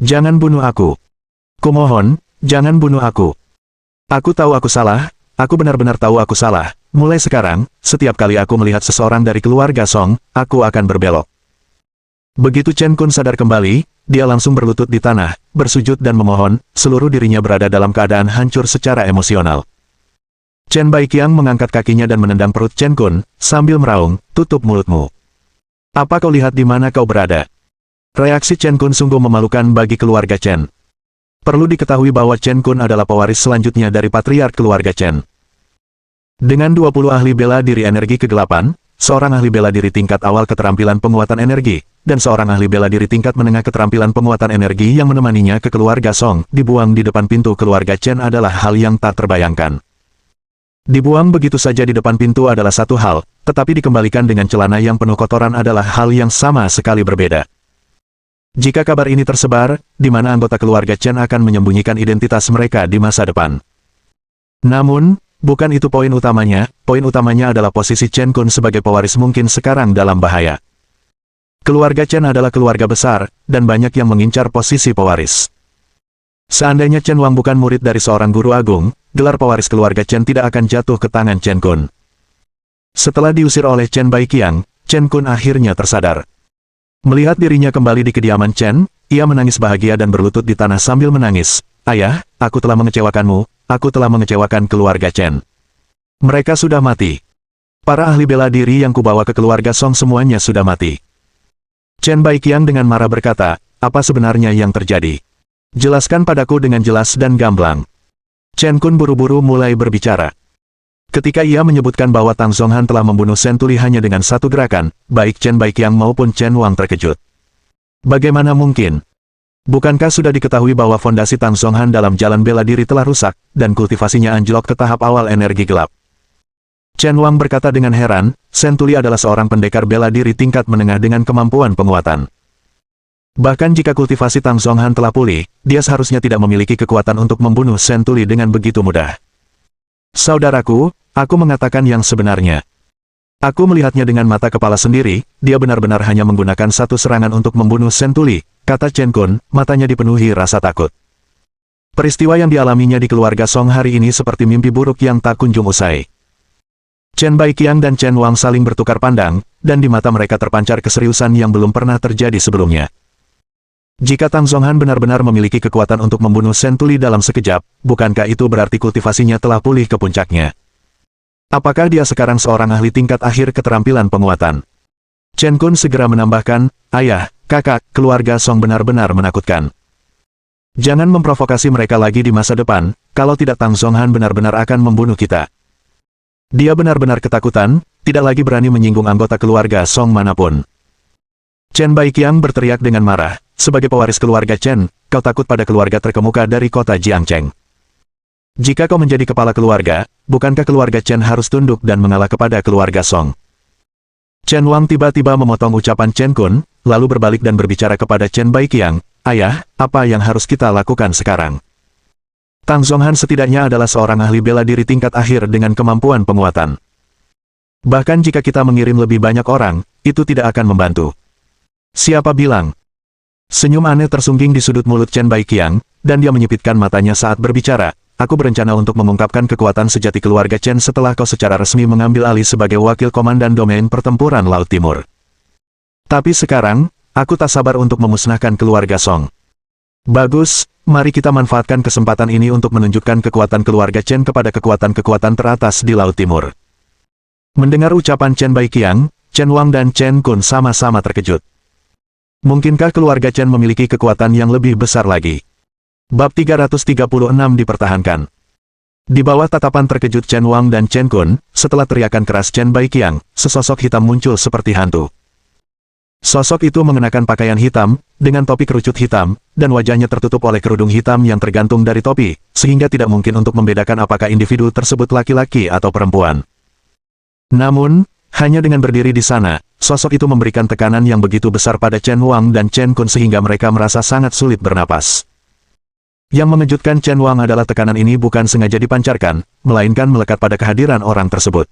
"Jangan bunuh aku. Kumohon, jangan bunuh aku. Aku tahu aku salah, aku benar-benar tahu aku salah. Mulai sekarang, setiap kali aku melihat seseorang dari keluarga Song, aku akan berbelok." Begitu Chen Kun sadar kembali, dia langsung berlutut di tanah, bersujud dan memohon, seluruh dirinya berada dalam keadaan hancur secara emosional. Chen Baiqiang mengangkat kakinya dan menendang perut Chen Kun, sambil meraung, "Tutup mulutmu. Apa kau lihat di mana kau berada?" Reaksi Chen Kun sungguh memalukan bagi keluarga Chen. Perlu diketahui bahwa Chen Kun adalah pewaris selanjutnya dari patriark keluarga Chen. Dengan 20 ahli bela diri energi kegelapan, seorang ahli bela diri tingkat awal keterampilan penguatan energi, dan seorang ahli bela diri tingkat menengah keterampilan penguatan energi yang menemaninya ke keluarga Song, dibuang di depan pintu keluarga Chen adalah hal yang tak terbayangkan. Dibuang begitu saja di depan pintu adalah satu hal, tetapi dikembalikan dengan celana yang penuh kotoran adalah hal yang sama sekali berbeda. Jika kabar ini tersebar, di mana anggota keluarga Chen akan menyembunyikan identitas mereka di masa depan. Namun, bukan itu poin utamanya adalah posisi Chen Kun sebagai pewaris mungkin sekarang dalam bahaya. Keluarga Chen adalah keluarga besar, dan banyak yang mengincar posisi pewaris. Seandainya Chen Wang bukan murid dari seorang guru agung, gelar pewaris keluarga Chen tidak akan jatuh ke tangan Chen Kun. Setelah diusir oleh Chen Baiqiang, Chen Kun akhirnya tersadar. Melihat dirinya kembali di kediaman Chen, ia menangis bahagia dan berlutut di tanah sambil menangis. Ayah, aku telah mengecewakanmu, aku telah mengecewakan keluarga Chen. Mereka sudah mati. Para ahli bela diri yang kubawa ke keluarga Song semuanya sudah mati. Chen Baiqiang dengan marah berkata, apa sebenarnya yang terjadi? Jelaskan padaku dengan jelas dan gamblang. Chen Kun buru-buru mulai berbicara. Ketika ia menyebutkan bahwa Tang Zonghan telah membunuh Shen Tuli hanya dengan satu gerakan, baik Chen Baiqiang maupun Chen Wang terkejut. Bagaimana mungkin? Bukankah sudah diketahui bahwa fondasi Tang Zonghan dalam jalan bela diri telah rusak, dan kultivasinya anjlok ke tahap awal energi gelap? Chen Wang berkata dengan heran, Shen Tuli adalah seorang pendekar bela diri tingkat menengah dengan kemampuan penguatan. Bahkan jika kultivasi Tang Zonghan telah pulih, dia seharusnya tidak memiliki kekuatan untuk membunuh Shen Tuli dengan begitu mudah. Saudaraku, aku mengatakan yang sebenarnya. Aku melihatnya dengan mata kepala sendiri, dia benar-benar hanya menggunakan satu serangan untuk membunuh Shen Tuli, kata Chen Kun, matanya dipenuhi rasa takut. Peristiwa yang dialaminya di keluarga Song hari ini seperti mimpi buruk yang tak kunjung usai. Chen Baiqiang dan Chen Wang saling bertukar pandang, dan di mata mereka terpancar keseriusan yang belum pernah terjadi sebelumnya. Jika Tang Zonghan benar-benar memiliki kekuatan untuk membunuh Shen Tuli dalam sekejap, bukankah itu berarti kultivasinya telah pulih ke puncaknya? Apakah dia sekarang seorang ahli tingkat akhir keterampilan penguatan? Chen Kun segera menambahkan, ayah, kakak, keluarga Song benar-benar menakutkan. Jangan memprovokasi mereka lagi di masa depan, kalau tidak Tang Zonghan benar-benar akan membunuh kita. Dia benar-benar ketakutan, tidak lagi berani menyinggung anggota keluarga Song manapun. Chen Baiqiang berteriak dengan marah, sebagai pewaris keluarga Chen, kau takut pada keluarga terkemuka dari kota Jiangcheng. Jika kau menjadi kepala keluarga, bukankah keluarga Chen harus tunduk dan mengalah kepada keluarga Song? Chen Wang tiba-tiba memotong ucapan Chen Kun, lalu berbalik dan berbicara kepada Chen Baiqiang, ayah, apa yang harus kita lakukan sekarang? Tang Zonghan setidaknya adalah seorang ahli bela diri tingkat akhir dengan kemampuan penguatan. Bahkan jika kita mengirim lebih banyak orang, itu tidak akan membantu. Siapa bilang? Senyum aneh tersungging di sudut mulut Chen Baiqiang, dan dia menyipitkan matanya saat berbicara. Aku berencana untuk mengungkapkan kekuatan sejati keluarga Chen setelah kau secara resmi mengambil alih sebagai wakil komandan domain pertempuran Laut Timur. Tapi sekarang, aku tak sabar untuk memusnahkan keluarga Song. Bagus, mari kita manfaatkan kesempatan ini untuk menunjukkan kekuatan keluarga Chen kepada kekuatan-kekuatan teratas di Laut Timur. Mendengar ucapan Chen Baiqiang, Chen Wang dan Chen Kun sama-sama terkejut. Mungkinkah keluarga Chen memiliki kekuatan yang lebih besar lagi? Bab 336 dipertahankan. Di bawah tatapan terkejut Chen Wang dan Chen Kun, setelah teriakan keras Chen Baiqiang, sesosok hitam muncul seperti hantu. Sosok itu mengenakan pakaian hitam, dengan topi kerucut hitam, dan wajahnya tertutup oleh kerudung hitam yang tergantung dari topi, sehingga tidak mungkin untuk membedakan apakah individu tersebut laki-laki atau perempuan. Namun, hanya dengan berdiri di sana, sosok itu memberikan tekanan yang begitu besar pada Chen Wang dan Chen Kun sehingga mereka merasa sangat sulit bernapas. Yang mengejutkan Chen Wang adalah tekanan ini bukan sengaja dipancarkan, melainkan melekat pada kehadiran orang tersebut.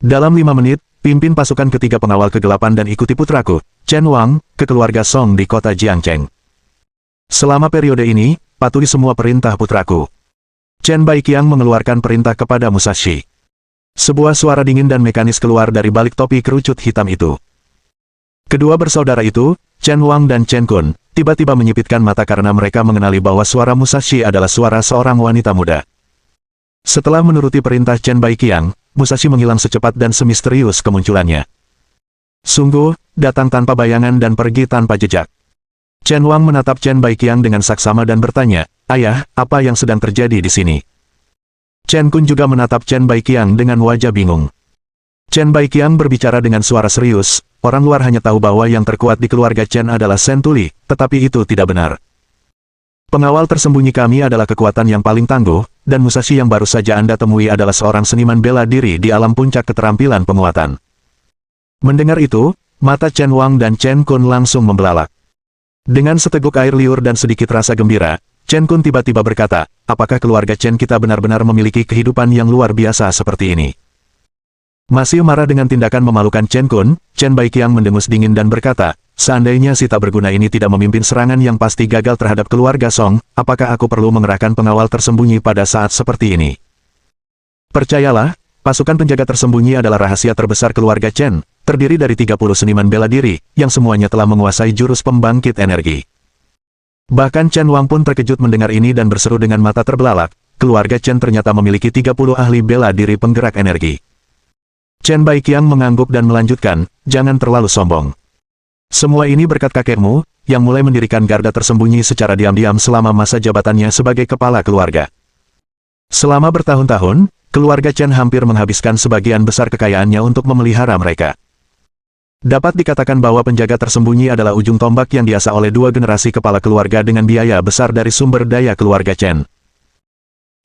Dalam 5 menit, pimpin pasukan ketiga pengawal kegelapan dan ikuti putraku, Chen Wang, ke keluarga Song di kota Jiangcheng. Selama periode ini, patuhi semua perintah putraku. Chen Baiqiang mengeluarkan perintah kepada Musashi. Sebuah suara dingin dan mekanis keluar dari balik topi kerucut hitam itu. Kedua bersaudara itu, Chen Wang dan Chen Kun, tiba-tiba menyipitkan mata karena mereka mengenali bahwa suara Musashi adalah suara seorang wanita muda. Setelah menuruti perintah Chen Baiqiang, Musashi menghilang secepat dan semisterius kemunculannya. Sungguh, datang tanpa bayangan dan pergi tanpa jejak. Chen Wang menatap Chen Baiqiang dengan saksama dan bertanya, ayah, apa yang sedang terjadi di sini? Chen Kun juga menatap Chen Baiqiang dengan wajah bingung. Chen Baiqiang berbicara dengan suara serius, orang luar hanya tahu bahwa yang terkuat di keluarga Chen adalah Shen Tuli, tetapi itu tidak benar. Pengawal tersembunyi kami adalah kekuatan yang paling tangguh, dan Musashi yang baru saja Anda temui adalah seorang seniman bela diri di alam puncak keterampilan penguatan. Mendengar itu, mata Chen Wang dan Chen Kun langsung membelalak. Dengan seteguk air liur dan sedikit rasa gembira, Chen Kun tiba-tiba berkata, apakah keluarga Chen kita benar-benar memiliki kehidupan yang luar biasa seperti ini? Masih marah dengan tindakan memalukan Chen Kun, Chen Baiqiang mendengus dingin dan berkata, seandainya si tak berguna ini tidak memimpin serangan yang pasti gagal terhadap keluarga Song, apakah aku perlu mengerahkan pengawal tersembunyi pada saat seperti ini? Percayalah, pasukan penjaga tersembunyi adalah rahasia terbesar keluarga Chen, terdiri dari 30 seniman bela diri, yang semuanya telah menguasai jurus pembangkit energi. Bahkan Chen Wang pun terkejut mendengar ini dan berseru dengan mata terbelalak, keluarga Chen ternyata memiliki 30 ahli bela diri penggerak energi. Chen Baiqiang mengangguk dan melanjutkan, jangan terlalu sombong. Semua ini berkat kakekmu, yang mulai mendirikan garda tersembunyi secara diam-diam selama masa jabatannya sebagai kepala keluarga. Selama bertahun-tahun, keluarga Chen hampir menghabiskan sebagian besar kekayaannya untuk memelihara mereka. Dapat dikatakan bahwa penjaga tersembunyi adalah ujung tombak yang diasah oleh dua generasi kepala keluarga dengan biaya besar dari sumber daya keluarga Chen.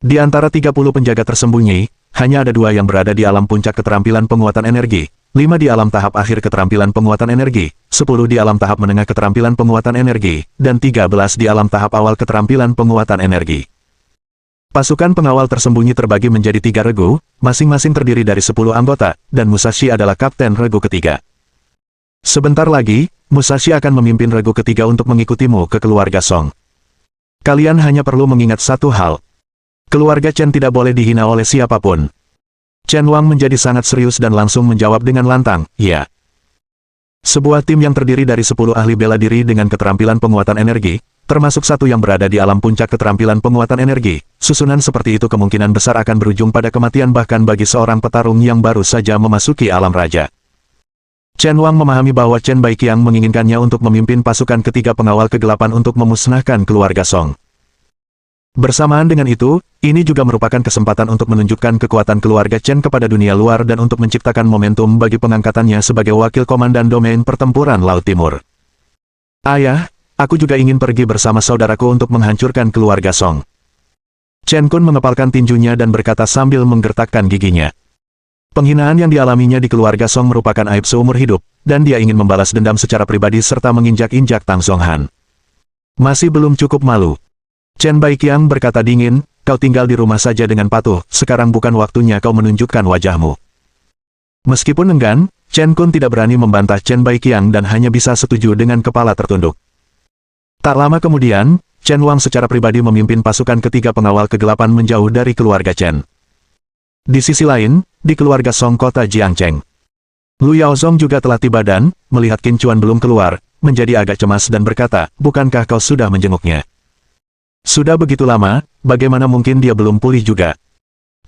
Di antara 30 penjaga tersembunyi, hanya ada 2 yang berada di alam puncak keterampilan penguatan energi, 5 di alam tahap akhir keterampilan penguatan energi, 10 di alam tahap menengah keterampilan penguatan energi, dan 13 di alam tahap awal keterampilan penguatan energi. Pasukan pengawal tersembunyi terbagi menjadi 3 regu, masing-masing terdiri dari 10 anggota, dan Musashi adalah kapten regu ketiga. Sebentar lagi, Musashi akan memimpin regu ketiga untuk mengikutimu ke keluarga Song. Kalian hanya perlu mengingat satu hal. Keluarga Chen tidak boleh dihina oleh siapapun. Chen Wang menjadi sangat serius dan langsung menjawab dengan lantang, ya. Sebuah tim yang terdiri dari 10 ahli bela diri dengan keterampilan penguatan energi, termasuk 1 yang berada di alam puncak keterampilan penguatan energi, susunan seperti itu kemungkinan besar akan berujung pada kematian bahkan bagi seorang petarung yang baru saja memasuki alam raja. Chen Wang memahami bahwa Chen Baiqiang menginginkannya untuk memimpin pasukan ketiga pengawal kegelapan untuk memusnahkan keluarga Song. Bersamaan dengan itu, ini juga merupakan kesempatan untuk menunjukkan kekuatan keluarga Chen kepada dunia luar dan untuk menciptakan momentum bagi pengangkatannya sebagai wakil komandan domain pertempuran Laut Timur. Ayah, aku juga ingin pergi bersama saudaraku untuk menghancurkan keluarga Song. Chen Kun mengepalkan tinjunya dan berkata sambil menggertakkan giginya. Penghinaan yang dialaminya di keluarga Song merupakan aib seumur hidup, dan dia ingin membalas dendam secara pribadi serta menginjak-injak Tang Zhonghan. Masih belum cukup malu. Chen Baiqiang berkata dingin, kau tinggal di rumah saja dengan patuh, sekarang bukan waktunya kau menunjukkan wajahmu. Meskipun enggan, Chen Kun tidak berani membantah Chen Baiqiang dan hanya bisa setuju dengan kepala tertunduk. Tak lama kemudian, Chen Wang secara pribadi memimpin pasukan ketiga pengawal kegelapan menjauh dari keluarga Chen. Di sisi lain, di keluarga Song kota Jiangcheng. Lu Yaozong juga telah tiba dan, melihat Qin Chuan belum keluar, menjadi agak cemas dan berkata, bukankah kau sudah menjenguknya? Sudah begitu lama, bagaimana mungkin dia belum pulih juga?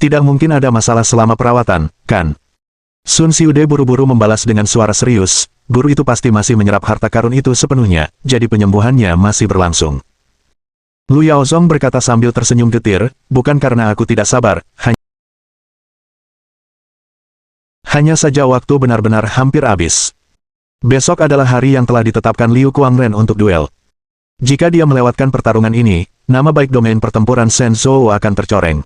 Tidak mungkin ada masalah selama perawatan, kan? Sun Xiude buru-buru membalas dengan suara serius, guru itu pasti masih menyerap harta karun itu sepenuhnya, jadi penyembuhannya masih berlangsung. Lu Yaozong berkata sambil tersenyum getir, bukan karena aku tidak sabar, hanya saja waktu benar-benar hampir habis. Besok adalah hari yang telah ditetapkan Liu Kuangren untuk duel. Jika dia melewatkan pertarungan ini, nama baik domain pertempuran Shenzhou akan tercoreng.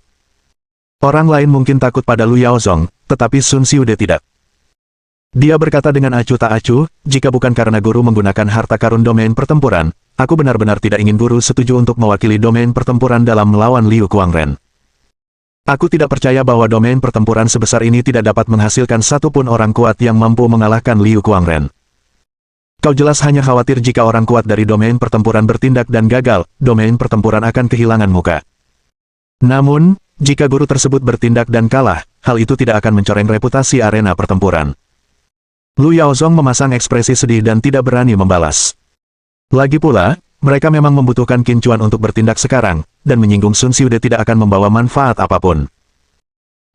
Orang lain mungkin takut pada Lu Yaozong, tetapi Sun Xiude tidak. Dia berkata dengan acuh tak acuh, jika bukan karena guru menggunakan harta karun domain pertempuran, aku benar-benar tidak ingin guru setuju untuk mewakili domain pertempuran dalam melawan Liu Kuangren. Aku tidak percaya bahwa domain pertempuran sebesar ini tidak dapat menghasilkan satupun orang kuat yang mampu mengalahkan Liu Kuangren. Kau jelas hanya khawatir jika orang kuat dari domain pertempuran bertindak dan gagal, domain pertempuran akan kehilangan muka. Namun, jika guru tersebut bertindak dan kalah, hal itu tidak akan mencoreng reputasi arena pertempuran. Lu Yaozong memasang ekspresi sedih dan tidak berani membalas. Lagi pula, mereka memang membutuhkan Qin Chuan untuk bertindak sekarang, dan menyinggung Sun Xiude tidak akan membawa manfaat apapun.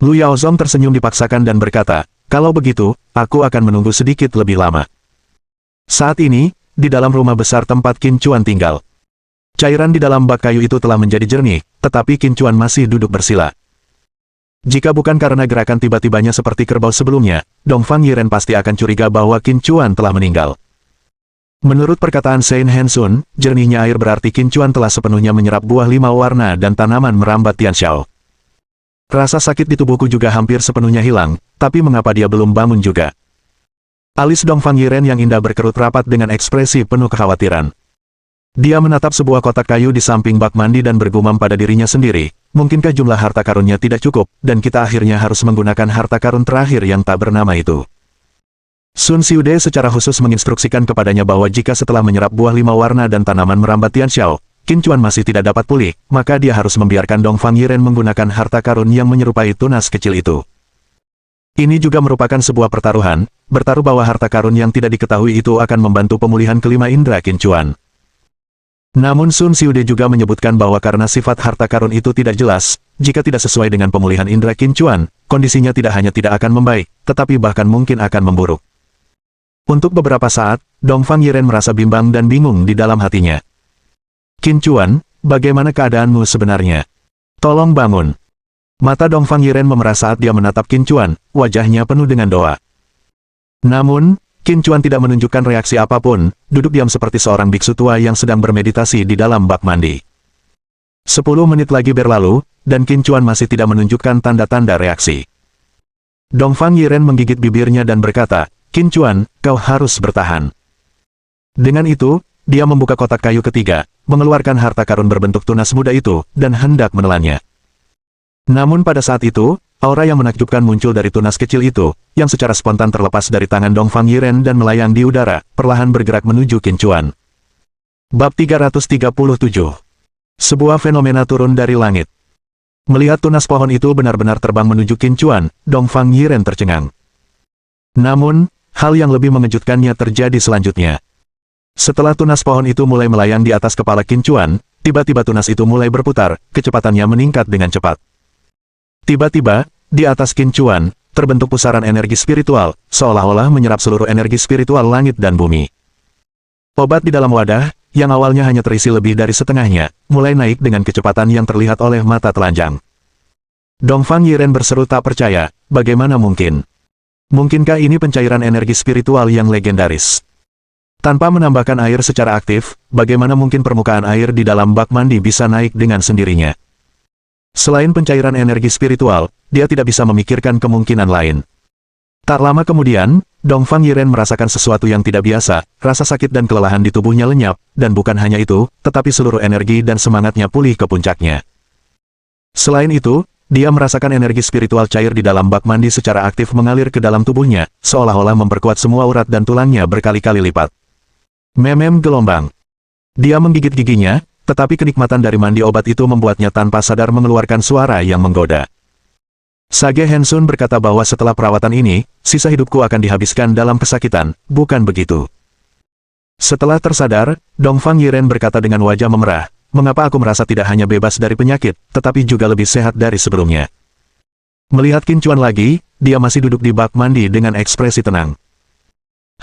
Lu Yaozong tersenyum dipaksakan dan berkata, kalau begitu, aku akan menunggu sedikit lebih lama. Saat ini, di dalam rumah besar tempat Qin Chuan tinggal. Cairan di dalam bak kayu itu telah menjadi jernih, tetapi Qin Chuan masih duduk bersila. Jika bukan karena gerakan tiba-tibanya seperti kerbau sebelumnya, Dongfang Yiren pasti akan curiga bahwa Qin Chuan telah meninggal. Menurut perkataan Sein Hensun, jernihnya air berarti Qin Chuan telah sepenuhnya menyerap buah 5 warna dan tanaman merambat Tianxiao. Rasa sakit di tubuhku juga hampir sepenuhnya hilang, tapi mengapa dia belum bangun juga? Alis Dongfang Yiren yang indah berkerut rapat dengan ekspresi penuh kekhawatiran. Dia menatap sebuah kotak kayu di samping bak mandi dan bergumam pada dirinya sendiri, mungkinkah jumlah harta karunnya tidak cukup, dan kita akhirnya harus menggunakan harta karun terakhir yang tak bernama itu. Sun Xiude secara khusus menginstruksikan kepadanya bahwa jika setelah menyerap buah 5 warna dan tanaman merambat Tianxiao, Qin Chuan masih tidak dapat pulih, maka dia harus membiarkan Dongfang Yiren menggunakan harta karun yang menyerupai tunas kecil itu. Ini juga merupakan sebuah pertaruhan, bertaruh bahwa harta karun yang tidak diketahui itu akan membantu pemulihan kelima indera Qin Chuan. Namun Sun Xiude juga menyebutkan bahwa karena sifat harta karun itu tidak jelas, jika tidak sesuai dengan pemulihan indera Qin Chuan, kondisinya tidak hanya tidak akan membaik, tetapi bahkan mungkin akan memburuk. Untuk beberapa saat, Dongfang Yiren merasa bimbang dan bingung di dalam hatinya. Qin Chuan, bagaimana keadaanmu sebenarnya? Tolong bangun. Mata Dongfang Yiren memerah saat dia menatap Qin Chuan, wajahnya penuh dengan doa. Namun, Qin Chuan tidak menunjukkan reaksi apapun, duduk diam seperti seorang biksu tua yang sedang bermeditasi di dalam bak mandi. 10 menit lagi berlalu, dan Qin Chuan masih tidak menunjukkan tanda-tanda reaksi. Dongfang Yiren menggigit bibirnya dan berkata, Qin Chuan, kau harus bertahan. Dengan itu, dia membuka kotak kayu ketiga, mengeluarkan harta karun berbentuk tunas muda itu, dan hendak menelannya. Namun pada saat itu, aura yang menakjubkan muncul dari tunas kecil itu, yang secara spontan terlepas dari tangan Dongfang Yiren dan melayang di udara, perlahan bergerak menuju Qin Chuan. Bab 337. Sebuah fenomena turun dari langit. Melihat tunas pohon itu benar-benar terbang menuju Qin Chuan, Dongfang Yiren tercengang. Namun, hal yang lebih mengejutkannya terjadi selanjutnya. Setelah tunas pohon itu mulai melayang di atas kepala Qin Chuan, tiba-tiba tunas itu mulai berputar, kecepatannya meningkat dengan cepat. Tiba-tiba, di atas Qin Chuan, terbentuk pusaran energi spiritual, seolah-olah menyerap seluruh energi spiritual langit dan bumi. Obat di dalam wadah, yang awalnya hanya terisi lebih dari setengahnya, mulai naik dengan kecepatan yang terlihat oleh mata telanjang. Dongfang Yiren berseru tak percaya, bagaimana mungkin? Mungkinkah ini pencairan energi spiritual yang legendaris? Tanpa menambahkan air secara aktif, bagaimana mungkin permukaan air di dalam bak mandi bisa naik dengan sendirinya? Selain pencairan energi spiritual, dia tidak bisa memikirkan kemungkinan lain. Tak lama kemudian, Dongfang Yiren merasakan sesuatu yang tidak biasa, rasa sakit dan kelelahan di tubuhnya lenyap, dan bukan hanya itu, tetapi seluruh energi dan semangatnya pulih ke puncaknya. Selain itu, dia merasakan energi spiritual cair di dalam bak mandi secara aktif mengalir ke dalam tubuhnya, seolah-olah memperkuat semua urat dan tulangnya berkali-kali lipat. Memem gelombang. Dia menggigit giginya, tetapi kenikmatan dari mandi obat itu membuatnya tanpa sadar mengeluarkan suara yang menggoda. Sage Hensun berkata bahwa setelah perawatan ini, sisa hidupku akan dihabiskan dalam kesakitan, bukan begitu. Setelah tersadar, Dongfang Yiren berkata dengan wajah memerah, mengapa aku merasa tidak hanya bebas dari penyakit, tetapi juga lebih sehat dari sebelumnya. Melihat Qin Chuan lagi, dia masih duduk di bak mandi dengan ekspresi tenang.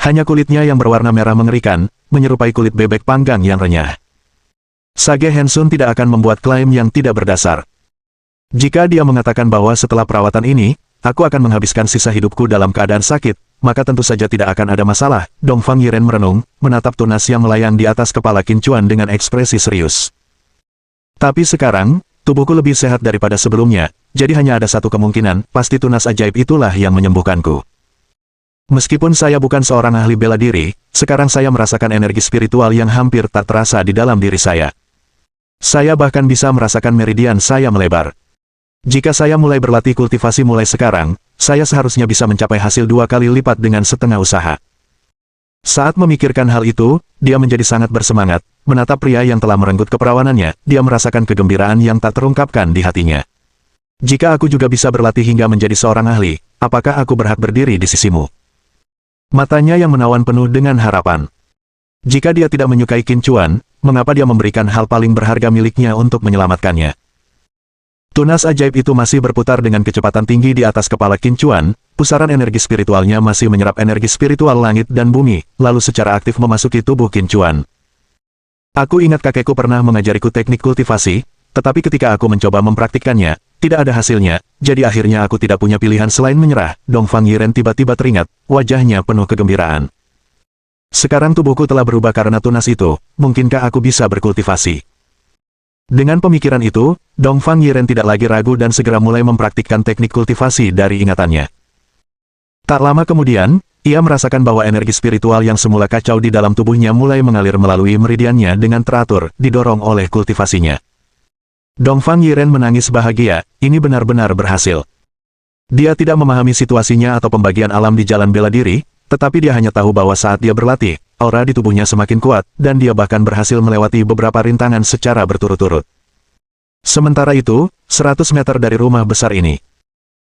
Hanya kulitnya yang berwarna merah mengerikan, menyerupai kulit bebek panggang yang renyah. Sage Hensun tidak akan membuat klaim yang tidak berdasar. Jika dia mengatakan bahwa setelah perawatan ini, aku akan menghabiskan sisa hidupku dalam keadaan sakit, maka tentu saja tidak akan ada masalah. Dongfang Yiren merenung, menatap tunas yang melayang di atas kepala Qin Chuan dengan ekspresi serius. Tapi sekarang, tubuhku lebih sehat daripada sebelumnya, jadi hanya ada satu kemungkinan, pasti tunas ajaib itulah yang menyembuhkanku. Meskipun saya bukan seorang ahli bela diri, sekarang saya merasakan energi spiritual yang hampir tak terasa di dalam diri saya. Saya bahkan bisa merasakan meridian saya melebar. Jika saya mulai berlatih kultivasi mulai sekarang, saya seharusnya bisa mencapai hasil 2 kali lipat dengan setengah usaha. Saat memikirkan hal itu, dia menjadi sangat bersemangat, menatap pria yang telah merenggut keperawanannya, dia merasakan kegembiraan yang tak terungkapkan di hatinya. Jika aku juga bisa berlatih hingga menjadi seorang ahli, apakah aku berhak berdiri di sisimu? Matanya yang menawan penuh dengan harapan. Jika dia tidak menyukai Qin Chuan, mengapa dia memberikan hal paling berharga miliknya untuk menyelamatkannya? Tunas ajaib itu masih berputar dengan kecepatan tinggi di atas kepala Qin Chuan, pusaran energi spiritualnya masih menyerap energi spiritual langit dan bumi, lalu secara aktif memasuki tubuh Qin Chuan. Aku ingat kakekku pernah mengajariku teknik kultivasi, tetapi ketika aku mencoba mempraktikkannya, tidak ada hasilnya, jadi akhirnya aku tidak punya pilihan selain menyerah. Dongfang Yiren tiba-tiba teringat, wajahnya penuh kegembiraan. Sekarang tubuhku telah berubah karena tunas itu, mungkinkah aku bisa berkultivasi? Dengan pemikiran itu, Dongfang Yiren tidak lagi ragu dan segera mulai mempraktikkan teknik kultivasi dari ingatannya. Tak lama kemudian, ia merasakan bahwa energi spiritual yang semula kacau di dalam tubuhnya mulai mengalir melalui meridiannya dengan teratur, didorong oleh kultivasinya. Dongfang Yiren menangis bahagia, ini benar-benar berhasil. Dia tidak memahami situasinya atau pembagian alam di jalan bela diri, tetapi dia hanya tahu bahwa saat dia berlatih, aura di tubuhnya semakin kuat, dan dia bahkan berhasil melewati beberapa rintangan secara berturut-turut. Sementara itu, 100 meter dari rumah besar ini,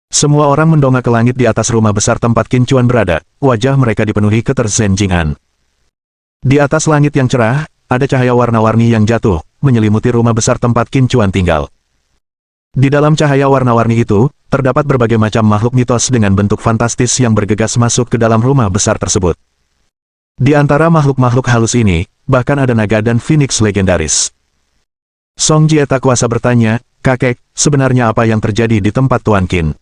semua orang mendongak ke langit di atas rumah besar tempat Qin Chuan berada, wajah mereka dipenuhi ketersenjingan. Di atas langit yang cerah, ada cahaya warna-warni yang jatuh, menyelimuti rumah besar tempat Qin Chuan tinggal. Di dalam cahaya warna-warni itu, terdapat berbagai macam makhluk mitos dengan bentuk fantastis yang bergegas masuk ke dalam rumah besar tersebut. Di antara makhluk-makhluk halus ini, bahkan ada naga dan phoenix legendaris. Song Jie tak kuasa bertanya, "Kakek, sebenarnya apa yang terjadi di tempat Tuan Qin?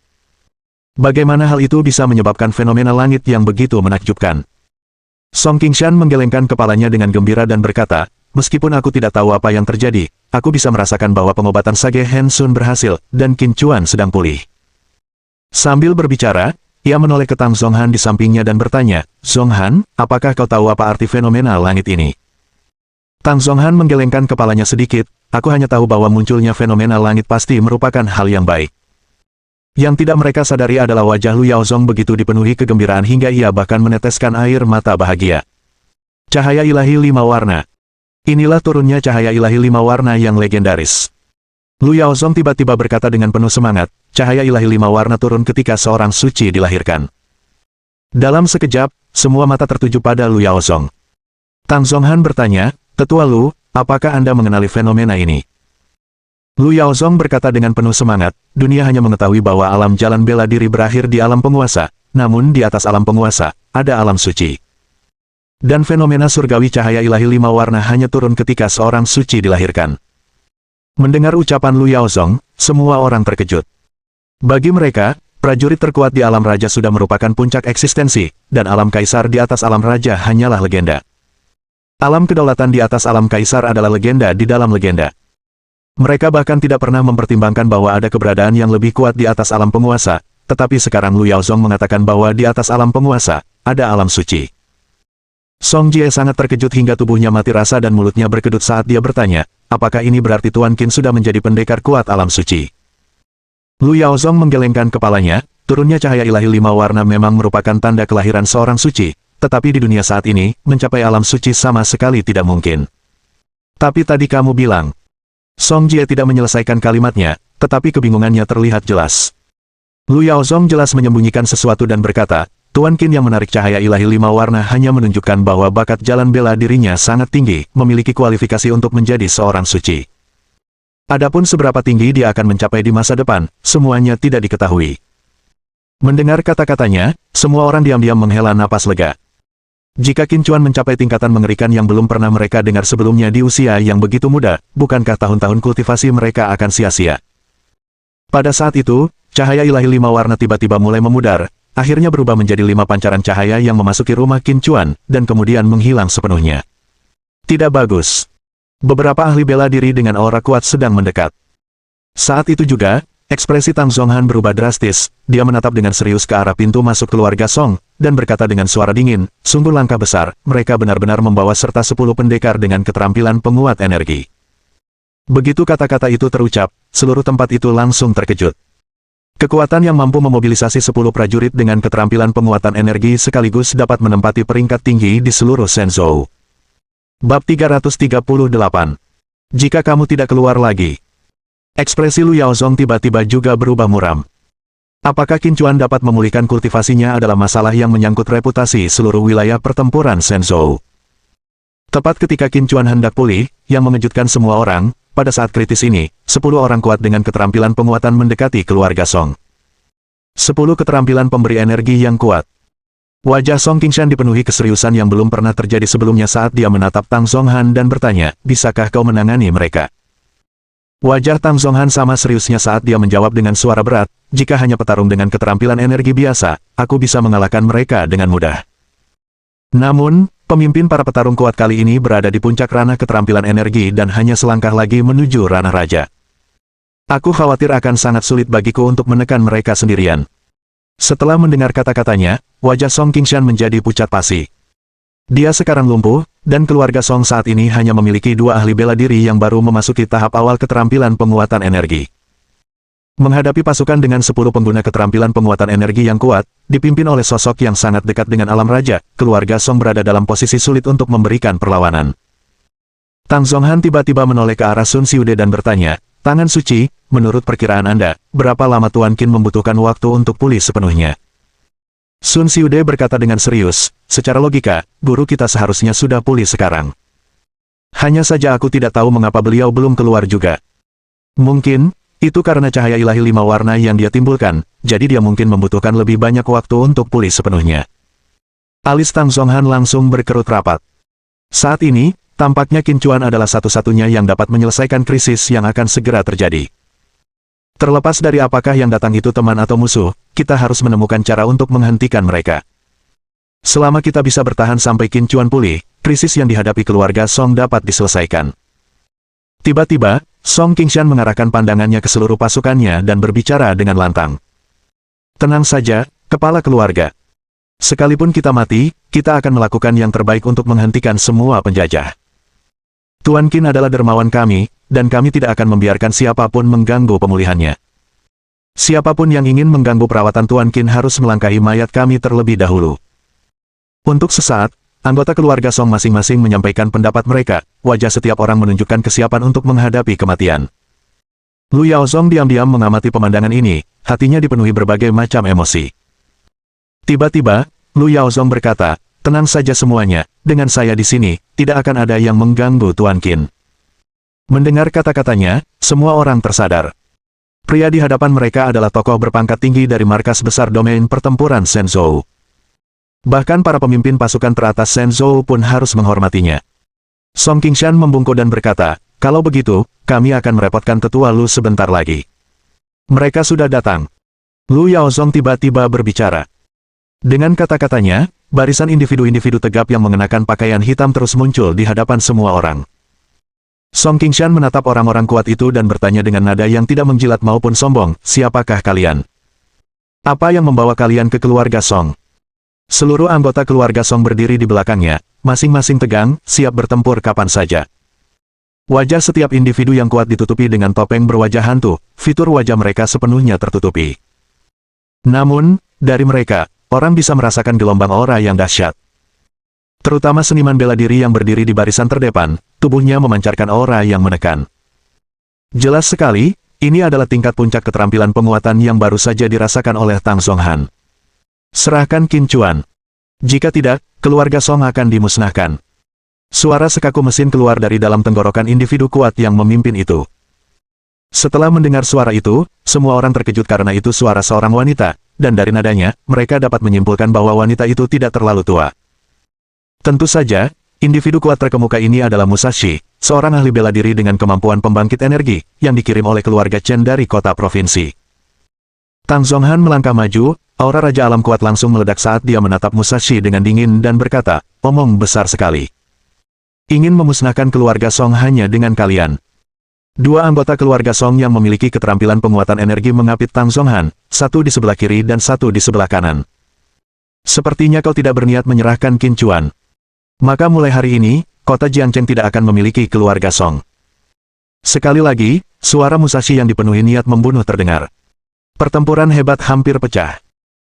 Bagaimana hal itu bisa menyebabkan fenomena langit yang begitu menakjubkan?" Song Qingshan menggelengkan kepalanya dengan gembira dan berkata, "Meskipun aku tidak tahu apa yang terjadi, aku bisa merasakan bahwa pengobatan Sage Hensun berhasil, dan Qin Chuan sedang pulih." Sambil berbicara, ia menoleh ke Tang Zonghan di sampingnya dan bertanya, "Zonghan, apakah kau tahu apa arti fenomena langit ini?" Tang Zonghan menggelengkan kepalanya sedikit, "Aku hanya tahu bahwa munculnya fenomena langit pasti merupakan hal yang baik." Yang tidak mereka sadari adalah wajah Lu Yaozong begitu dipenuhi kegembiraan hingga ia bahkan meneteskan air mata bahagia. Cahaya ilahi 5 warna. Inilah turunnya cahaya ilahi 5 warna yang legendaris. Lu Yaozong tiba-tiba berkata dengan penuh semangat, cahaya ilahi 5 warna turun ketika seorang suci dilahirkan. Dalam sekejap, semua mata tertuju pada Lu Yaozong. Tang Zonghan bertanya, "Tetua Lu, apakah Anda mengenali fenomena ini?" Lu Yaozong berkata dengan penuh semangat, "Dunia hanya mengetahui bahwa alam jalan bela diri berakhir di alam penguasa, namun di atas alam penguasa, ada alam suci. Dan fenomena surgawi cahaya ilahi 5 warna hanya turun ketika seorang suci dilahirkan." Mendengar ucapan Lu Yaozong, semua orang terkejut. Bagi mereka, prajurit terkuat di alam raja sudah merupakan puncak eksistensi, dan alam kaisar di atas alam raja hanyalah legenda. Alam kedaulatan di atas alam kaisar adalah legenda di dalam legenda. Mereka bahkan tidak pernah mempertimbangkan bahwa ada keberadaan yang lebih kuat di atas alam penguasa, tetapi sekarang Lu Yaozong mengatakan bahwa di atas alam penguasa, ada alam suci. Song Jie sangat terkejut hingga tubuhnya mati rasa dan mulutnya berkedut saat dia bertanya, apakah ini berarti Tuan Qin sudah menjadi pendekar kuat alam suci? Lu Yaozong menggelengkan kepalanya, turunnya cahaya ilahi 5 warna memang merupakan tanda kelahiran seorang suci, tetapi di dunia saat ini, mencapai alam suci sama sekali tidak mungkin. "Tapi tadi kamu bilang..." Song Jie tidak menyelesaikan kalimatnya, tetapi kebingungannya terlihat jelas. Lu Yaozong jelas menyembunyikan sesuatu dan berkata, Tuan Qin yang menarik cahaya ilahi 5 warna hanya menunjukkan bahwa bakat jalan bela dirinya sangat tinggi, memiliki kualifikasi untuk menjadi seorang suci. Adapun seberapa tinggi dia akan mencapai di masa depan, semuanya tidak diketahui. Mendengar kata-katanya, semua orang diam-diam menghela napas lega. Jika Qin Chuan mencapai tingkatan mengerikan yang belum pernah mereka dengar sebelumnya di usia yang begitu muda, bukankah tahun-tahun kultivasi mereka akan sia-sia? Pada saat itu, cahaya ilahi 5 warna tiba-tiba mulai memudar, akhirnya berubah menjadi 5 pancaran cahaya yang memasuki rumah Qin Chuan, dan kemudian menghilang sepenuhnya. Tidak bagus. Beberapa ahli bela diri dengan aura kuat sedang mendekat. Saat itu juga, ekspresi Tang Zonghan berubah drastis, dia menatap dengan serius ke arah pintu masuk keluarga Song, dan berkata dengan suara dingin, sungguh langkah besar, mereka benar-benar membawa serta 10 pendekar dengan keterampilan penguat energi. Begitu kata-kata itu terucap, seluruh tempat itu langsung terkejut. Kekuatan yang mampu memobilisasi 10 prajurit dengan keterampilan penguatan energi sekaligus dapat menempati peringkat tinggi di seluruh Shenzhou. Bab 338. Jika kamu tidak keluar lagi. Ekspresi Lu Yaozong tiba-tiba juga berubah muram. Apakah Qin Chuan dapat memulihkan kultivasinya adalah masalah yang menyangkut reputasi seluruh wilayah pertempuran Shenzhou. Tepat ketika Qin Chuan hendak pulih, yang mengejutkan semua orang, pada saat kritis ini, 10 orang kuat dengan keterampilan penguatan mendekati keluarga Song. 10 keterampilan pemberi energi yang kuat. Wajah Song Qingshan dipenuhi keseriusan yang belum pernah terjadi sebelumnya saat dia menatap Tang Zonghan dan bertanya, bisakah kau menangani mereka? Wajah Tang Zonghan sama seriusnya saat dia menjawab dengan suara berat, jika hanya petarung dengan keterampilan energi biasa, aku bisa mengalahkan mereka dengan mudah. Namun, pemimpin para petarung kuat kali ini berada di puncak ranah keterampilan energi dan hanya selangkah lagi menuju ranah raja. Aku khawatir akan sangat sulit bagiku untuk menekan mereka sendirian. Setelah mendengar kata-katanya, wajah Song Qingshan menjadi pucat pasi. Dia sekarang lumpuh, dan keluarga Song saat ini hanya memiliki 2 ahli bela diri yang baru memasuki tahap awal keterampilan penguatan energi. Menghadapi pasukan dengan 10 pengguna keterampilan penguatan energi yang kuat, dipimpin oleh sosok yang sangat dekat dengan alam raja, keluarga Song berada dalam posisi sulit untuk memberikan perlawanan. Tang Zonghan tiba-tiba menoleh ke arah Sun Xiude dan bertanya, Tangan Suci, menurut perkiraan Anda, berapa lama Tuan Qin membutuhkan waktu untuk pulih sepenuhnya? Sun Xiude berkata dengan serius, secara logika, guru kita seharusnya sudah pulih sekarang. Hanya saja aku tidak tahu mengapa beliau belum keluar juga. Mungkin, itu karena cahaya ilahi 5 warna yang dia timbulkan, jadi dia mungkin membutuhkan lebih banyak waktu untuk pulih sepenuhnya. Alis Tang Zonhan langsung berkerut rapat. Saat ini, tampaknya Qin Chuan adalah satu-satunya yang dapat menyelesaikan krisis yang akan segera terjadi. Terlepas dari apakah yang datang itu teman atau musuh, kita harus menemukan cara untuk menghentikan mereka. Selama kita bisa bertahan sampai Qin Chuan pulih, krisis yang dihadapi keluarga Song dapat diselesaikan. Tiba-tiba, Song Qingshan mengarahkan pandangannya ke seluruh pasukannya dan berbicara dengan lantang. Tenang saja, kepala keluarga. Sekalipun kita mati, kita akan melakukan yang terbaik untuk menghentikan semua penjajah. Tuan Qin adalah dermawan kami, dan kami tidak akan membiarkan siapapun mengganggu pemulihannya. Siapapun yang ingin mengganggu perawatan Tuan Qin harus melangkahi mayat kami terlebih dahulu. Untuk sesaat, anggota keluarga Song masing-masing menyampaikan pendapat mereka, wajah setiap orang menunjukkan kesiapan untuk menghadapi kematian. Lu Yaozong diam-diam mengamati pemandangan ini, hatinya dipenuhi berbagai macam emosi. Tiba-tiba, Lu Yaozong berkata, tenang saja semuanya, dengan saya di sini, tidak akan ada yang mengganggu Tuan Qin. Mendengar kata-katanya, semua orang tersadar. Pria di hadapan mereka adalah tokoh berpangkat tinggi dari markas besar domain pertempuran Shenzhou. Bahkan para pemimpin pasukan teratas Shenzhou pun harus menghormatinya. Song Qingshan membungkuk dan berkata, kalau begitu, kami akan merepotkan tetua Lu sebentar lagi. Mereka sudah datang. Lu Yaozong tiba-tiba berbicara. Dengan kata-katanya, barisan individu-individu tegap yang mengenakan pakaian hitam terus muncul di hadapan semua orang. Song Qingshan menatap orang-orang kuat itu dan bertanya dengan nada yang tidak menjilat maupun sombong, siapakah kalian? Apa yang membawa kalian ke keluarga Song? Seluruh anggota keluarga Song berdiri di belakangnya, masing-masing tegang, siap bertempur kapan saja. Wajah setiap individu yang kuat ditutupi dengan topeng berwajah hantu, fitur wajah mereka sepenuhnya tertutupi. Namun, dari mereka, orang bisa merasakan gelombang aura yang dahsyat. Terutama seniman bela diri yang berdiri di barisan terdepan, tubuhnya memancarkan aura yang menekan. Jelas sekali, ini adalah tingkat puncak keterampilan penguatan yang baru saja dirasakan oleh Tang Zonhan. Serahkan Qin Chuan. Jika tidak, keluarga Song akan dimusnahkan. Suara sekaku mesin keluar dari dalam tenggorokan individu kuat yang memimpin itu. Setelah mendengar suara itu, semua orang terkejut karena itu suara seorang wanita, dan dari nadanya, mereka dapat menyimpulkan bahwa wanita itu tidak terlalu tua. Tentu saja, individu kuat terkemuka ini adalah Musashi, seorang ahli bela diri dengan kemampuan pembangkit energi, yang dikirim oleh keluarga Chen dari kota provinsi. Tang Zonhan melangkah maju, aura Raja Alam kuat langsung meledak saat dia menatap Musashi dengan dingin dan berkata, omong besar sekali. Ingin memusnahkan keluarga Song hanya dengan kalian. Dua anggota keluarga Song yang memiliki keterampilan penguatan energi mengapit Tang Zonhan, satu di sebelah kiri dan satu di sebelah kanan. Sepertinya kau tidak berniat menyerahkan Qin Chuan. Maka mulai hari ini, kota Jiangcheng tidak akan memiliki keluarga Song. Sekali lagi, suara Musashi yang dipenuhi niat membunuh terdengar. Pertempuran hebat hampir pecah.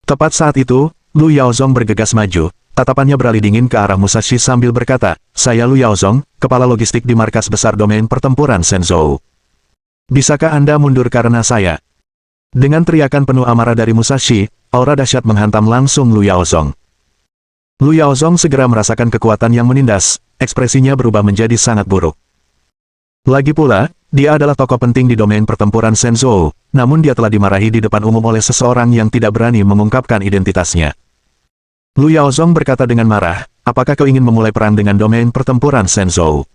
Tepat saat itu, Lu Yaozong bergegas maju, tatapannya beralih dingin ke arah Musashi sambil berkata, saya Lu Yaozong, kepala logistik di markas besar domain pertempuran Shenzhou. Bisakah Anda mundur karena saya? Dengan teriakan penuh amarah dari Musashi, aura dahsyat menghantam langsung Lu Yaozong. Lu Yaozong segera merasakan kekuatan yang menindas, ekspresinya berubah menjadi sangat buruk. Lagi pula, dia adalah tokoh penting di domain pertempuran Shenzhou, namun dia telah dimarahi di depan umum oleh seseorang yang tidak berani mengungkapkan identitasnya. Lu Yaozong berkata dengan marah, apakah kau ingin memulai perang dengan domain pertempuran Shenzhou?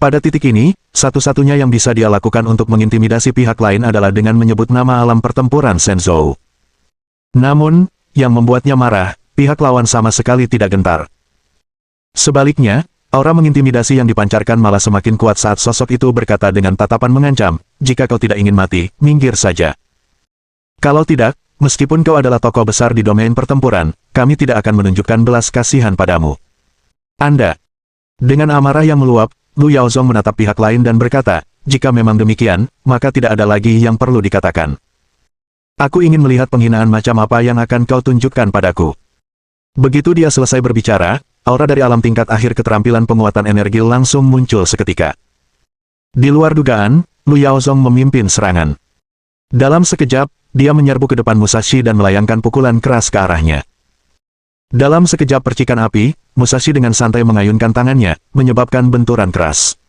Pada titik ini, satu-satunya yang bisa dia lakukan untuk mengintimidasi pihak lain adalah dengan menyebut nama alam pertempuran Shenzhou. Namun, yang membuatnya marah, pihak lawan sama sekali tidak gentar. Sebaliknya, aura mengintimidasi yang dipancarkan malah semakin kuat saat sosok itu berkata dengan tatapan mengancam, jika kau tidak ingin mati, minggir saja. Kalau tidak, meskipun kau adalah tokoh besar di domain pertempuran, kami tidak akan menunjukkan belas kasihan padamu. Anda. Dengan amarah yang meluap, Lu Yaozong menatap pihak lain dan berkata, jika memang demikian, maka tidak ada lagi yang perlu dikatakan. Aku ingin melihat penghinaan macam apa yang akan kau tunjukkan padaku. Begitu dia selesai berbicara, aura dari alam tingkat akhir keterampilan penguatan energi langsung muncul seketika. Di luar dugaan, Lu Yaozong memimpin serangan. Dalam sekejap, dia menyerbu ke depan Musashi dan melayangkan pukulan keras ke arahnya. Dalam sekejap percikan api, Musashi dengan santai mengayunkan tangannya, menyebabkan benturan keras.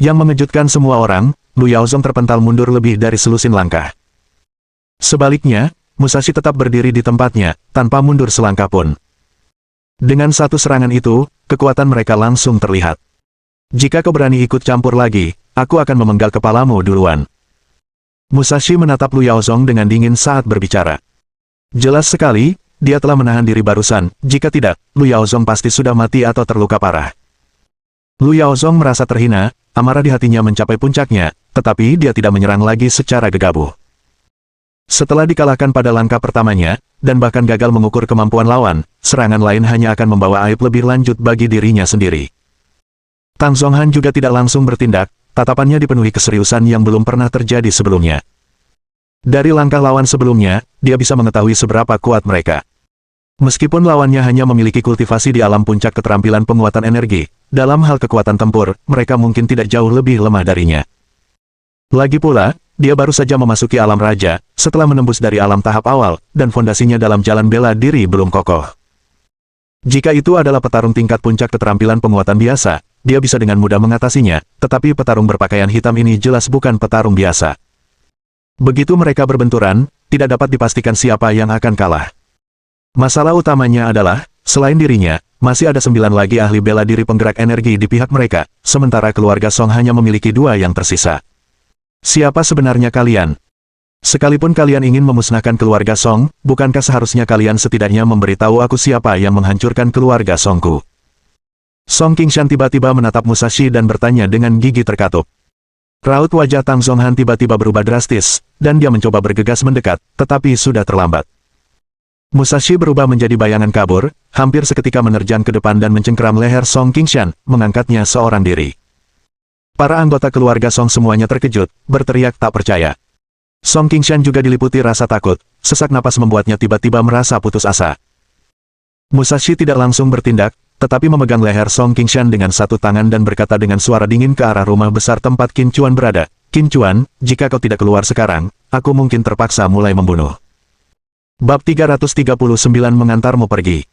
Yang mengejutkan semua orang, Lu Yaozong terpental mundur lebih dari selusin langkah. Sebaliknya, Musashi tetap berdiri di tempatnya, tanpa mundur selangkah pun. Dengan satu serangan itu, kekuatan mereka langsung terlihat. Jika kau berani ikut campur lagi, aku akan memenggal kepalamu duluan. Musashi menatap Lu Yaozong dengan dingin saat berbicara. Jelas sekali, dia telah menahan diri barusan, jika tidak, Lu Yaozong pasti sudah mati atau terluka parah. Lu Yaozong merasa terhina, amarah di hatinya mencapai puncaknya, tetapi dia tidak menyerang lagi secara gegabah. Setelah dikalahkan pada langkah pertamanya, dan bahkan gagal mengukur kemampuan lawan, serangan lain hanya akan membawa aib lebih lanjut bagi dirinya sendiri. Tang Zonhan juga tidak langsung bertindak, tatapannya dipenuhi keseriusan yang belum pernah terjadi sebelumnya. Dari langkah lawan sebelumnya, dia bisa mengetahui seberapa kuat mereka. Meskipun lawannya hanya memiliki kultivasi di alam puncak keterampilan penguatan energi, dalam hal kekuatan tempur, mereka mungkin tidak jauh lebih lemah darinya. Lagi pula, dia baru saja memasuki alam raja, setelah menembus dari alam tahap awal, dan fondasinya dalam jalan bela diri belum kokoh. Jika itu adalah petarung tingkat puncak keterampilan penguatan biasa, dia bisa dengan mudah mengatasinya, tetapi petarung berpakaian hitam ini jelas bukan petarung biasa. Begitu mereka berbenturan, tidak dapat dipastikan siapa yang akan kalah. Masalah utamanya adalah, selain dirinya, masih ada 9 lagi ahli bela diri penggerak energi di pihak mereka, sementara keluarga Song hanya memiliki 2 yang tersisa. Siapa sebenarnya kalian? Sekalipun kalian ingin memusnahkan keluarga Song, bukankah seharusnya kalian setidaknya memberitahu aku siapa yang menghancurkan keluarga Songku? Song Qingshan tiba-tiba menatap Musashi dan bertanya dengan gigi terkatup. Raut wajah Tang Zonhan tiba-tiba berubah drastis, dan dia mencoba bergegas mendekat, tetapi sudah terlambat. Musashi berubah menjadi bayangan kabur, hampir seketika menerjang ke depan dan mencengkeram leher Song Qingshan, mengangkatnya seorang diri. Para anggota keluarga Song semuanya terkejut, berteriak tak percaya. Song Qingshan juga diliputi rasa takut, sesak napas membuatnya tiba-tiba merasa putus asa. Musashi tidak langsung bertindak, tetapi memegang leher Song Qingshan dengan satu tangan dan berkata dengan suara dingin ke arah rumah besar tempat Qin Chuan berada, "Qin Chuan, jika kau tidak keluar sekarang, aku mungkin terpaksa mulai membunuh." Bab 339 mengantarmu pergi.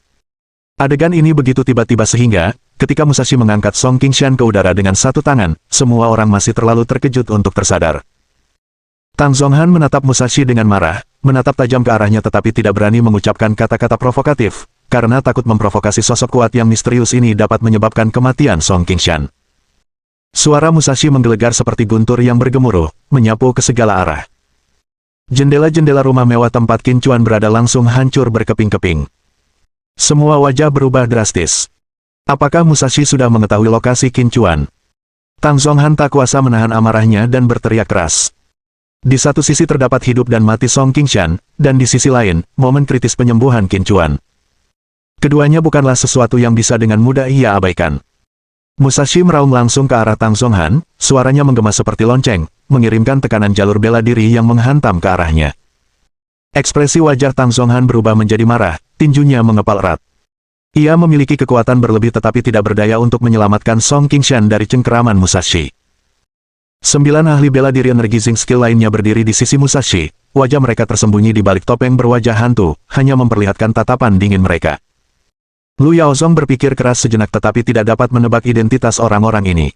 Adegan ini begitu tiba-tiba sehingga, ketika Musashi mengangkat Song Qingshan ke udara dengan satu tangan, semua orang masih terlalu terkejut untuk tersadar. Tang Zonhan menatap Musashi dengan marah, menatap tajam ke arahnya tetapi tidak berani mengucapkan kata-kata provokatif, karena takut memprovokasi sosok kuat yang misterius ini dapat menyebabkan kematian Song Qingshan. Suara Musashi menggelegar seperti guntur yang bergemuruh, menyapu ke segala arah. Jendela-jendela rumah mewah tempat Qin Chuan berada langsung hancur berkeping-keping. Semua wajah berubah drastis. Apakah Musashi sudah mengetahui lokasi Qin Chuan? Tang Zonhan tak kuasa menahan amarahnya dan berteriak keras. Di satu sisi terdapat hidup dan mati Song Qingshan, dan di sisi lain, momen kritis penyembuhan Qin Chuan. Keduanya bukanlah sesuatu yang bisa dengan mudah ia abaikan. Musashi meraung langsung ke arah Tang Zonhan, suaranya menggema seperti lonceng, mengirimkan tekanan jalur bela diri yang menghantam ke arahnya. Ekspresi wajah Tang Zonhan berubah menjadi marah, tinjunya mengepal erat. Ia memiliki kekuatan berlebih tetapi tidak berdaya untuk menyelamatkan Song Qingshan dari cengkeraman Musashi. 9 ahli bela diri energi Zing skill lainnya berdiri di sisi Musashi, wajah mereka tersembunyi di balik topeng berwajah hantu, hanya memperlihatkan tatapan dingin mereka. Lu Yaozong berpikir keras sejenak tetapi tidak dapat menebak identitas orang-orang ini.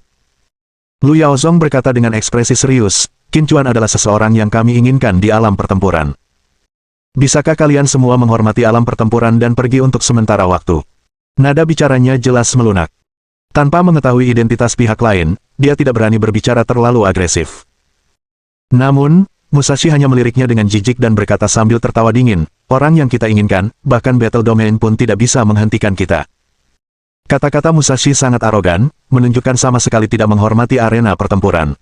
Lu Yaozong berkata dengan ekspresi serius, "Qin Chuan adalah seseorang yang kami inginkan di alam pertempuran. Bisakah kalian semua menghormati alam pertempuran dan pergi untuk sementara waktu?" Nada bicaranya jelas melunak. Tanpa mengetahui identitas pihak lain, dia tidak berani berbicara terlalu agresif. Namun, Musashi hanya meliriknya dengan jijik dan berkata sambil tertawa dingin, "Orang yang kita inginkan, bahkan Battle Domain pun tidak bisa menghentikan kita." Kata-kata Musashi sangat arogan, menunjukkan sama sekali tidak menghormati arena pertempuran.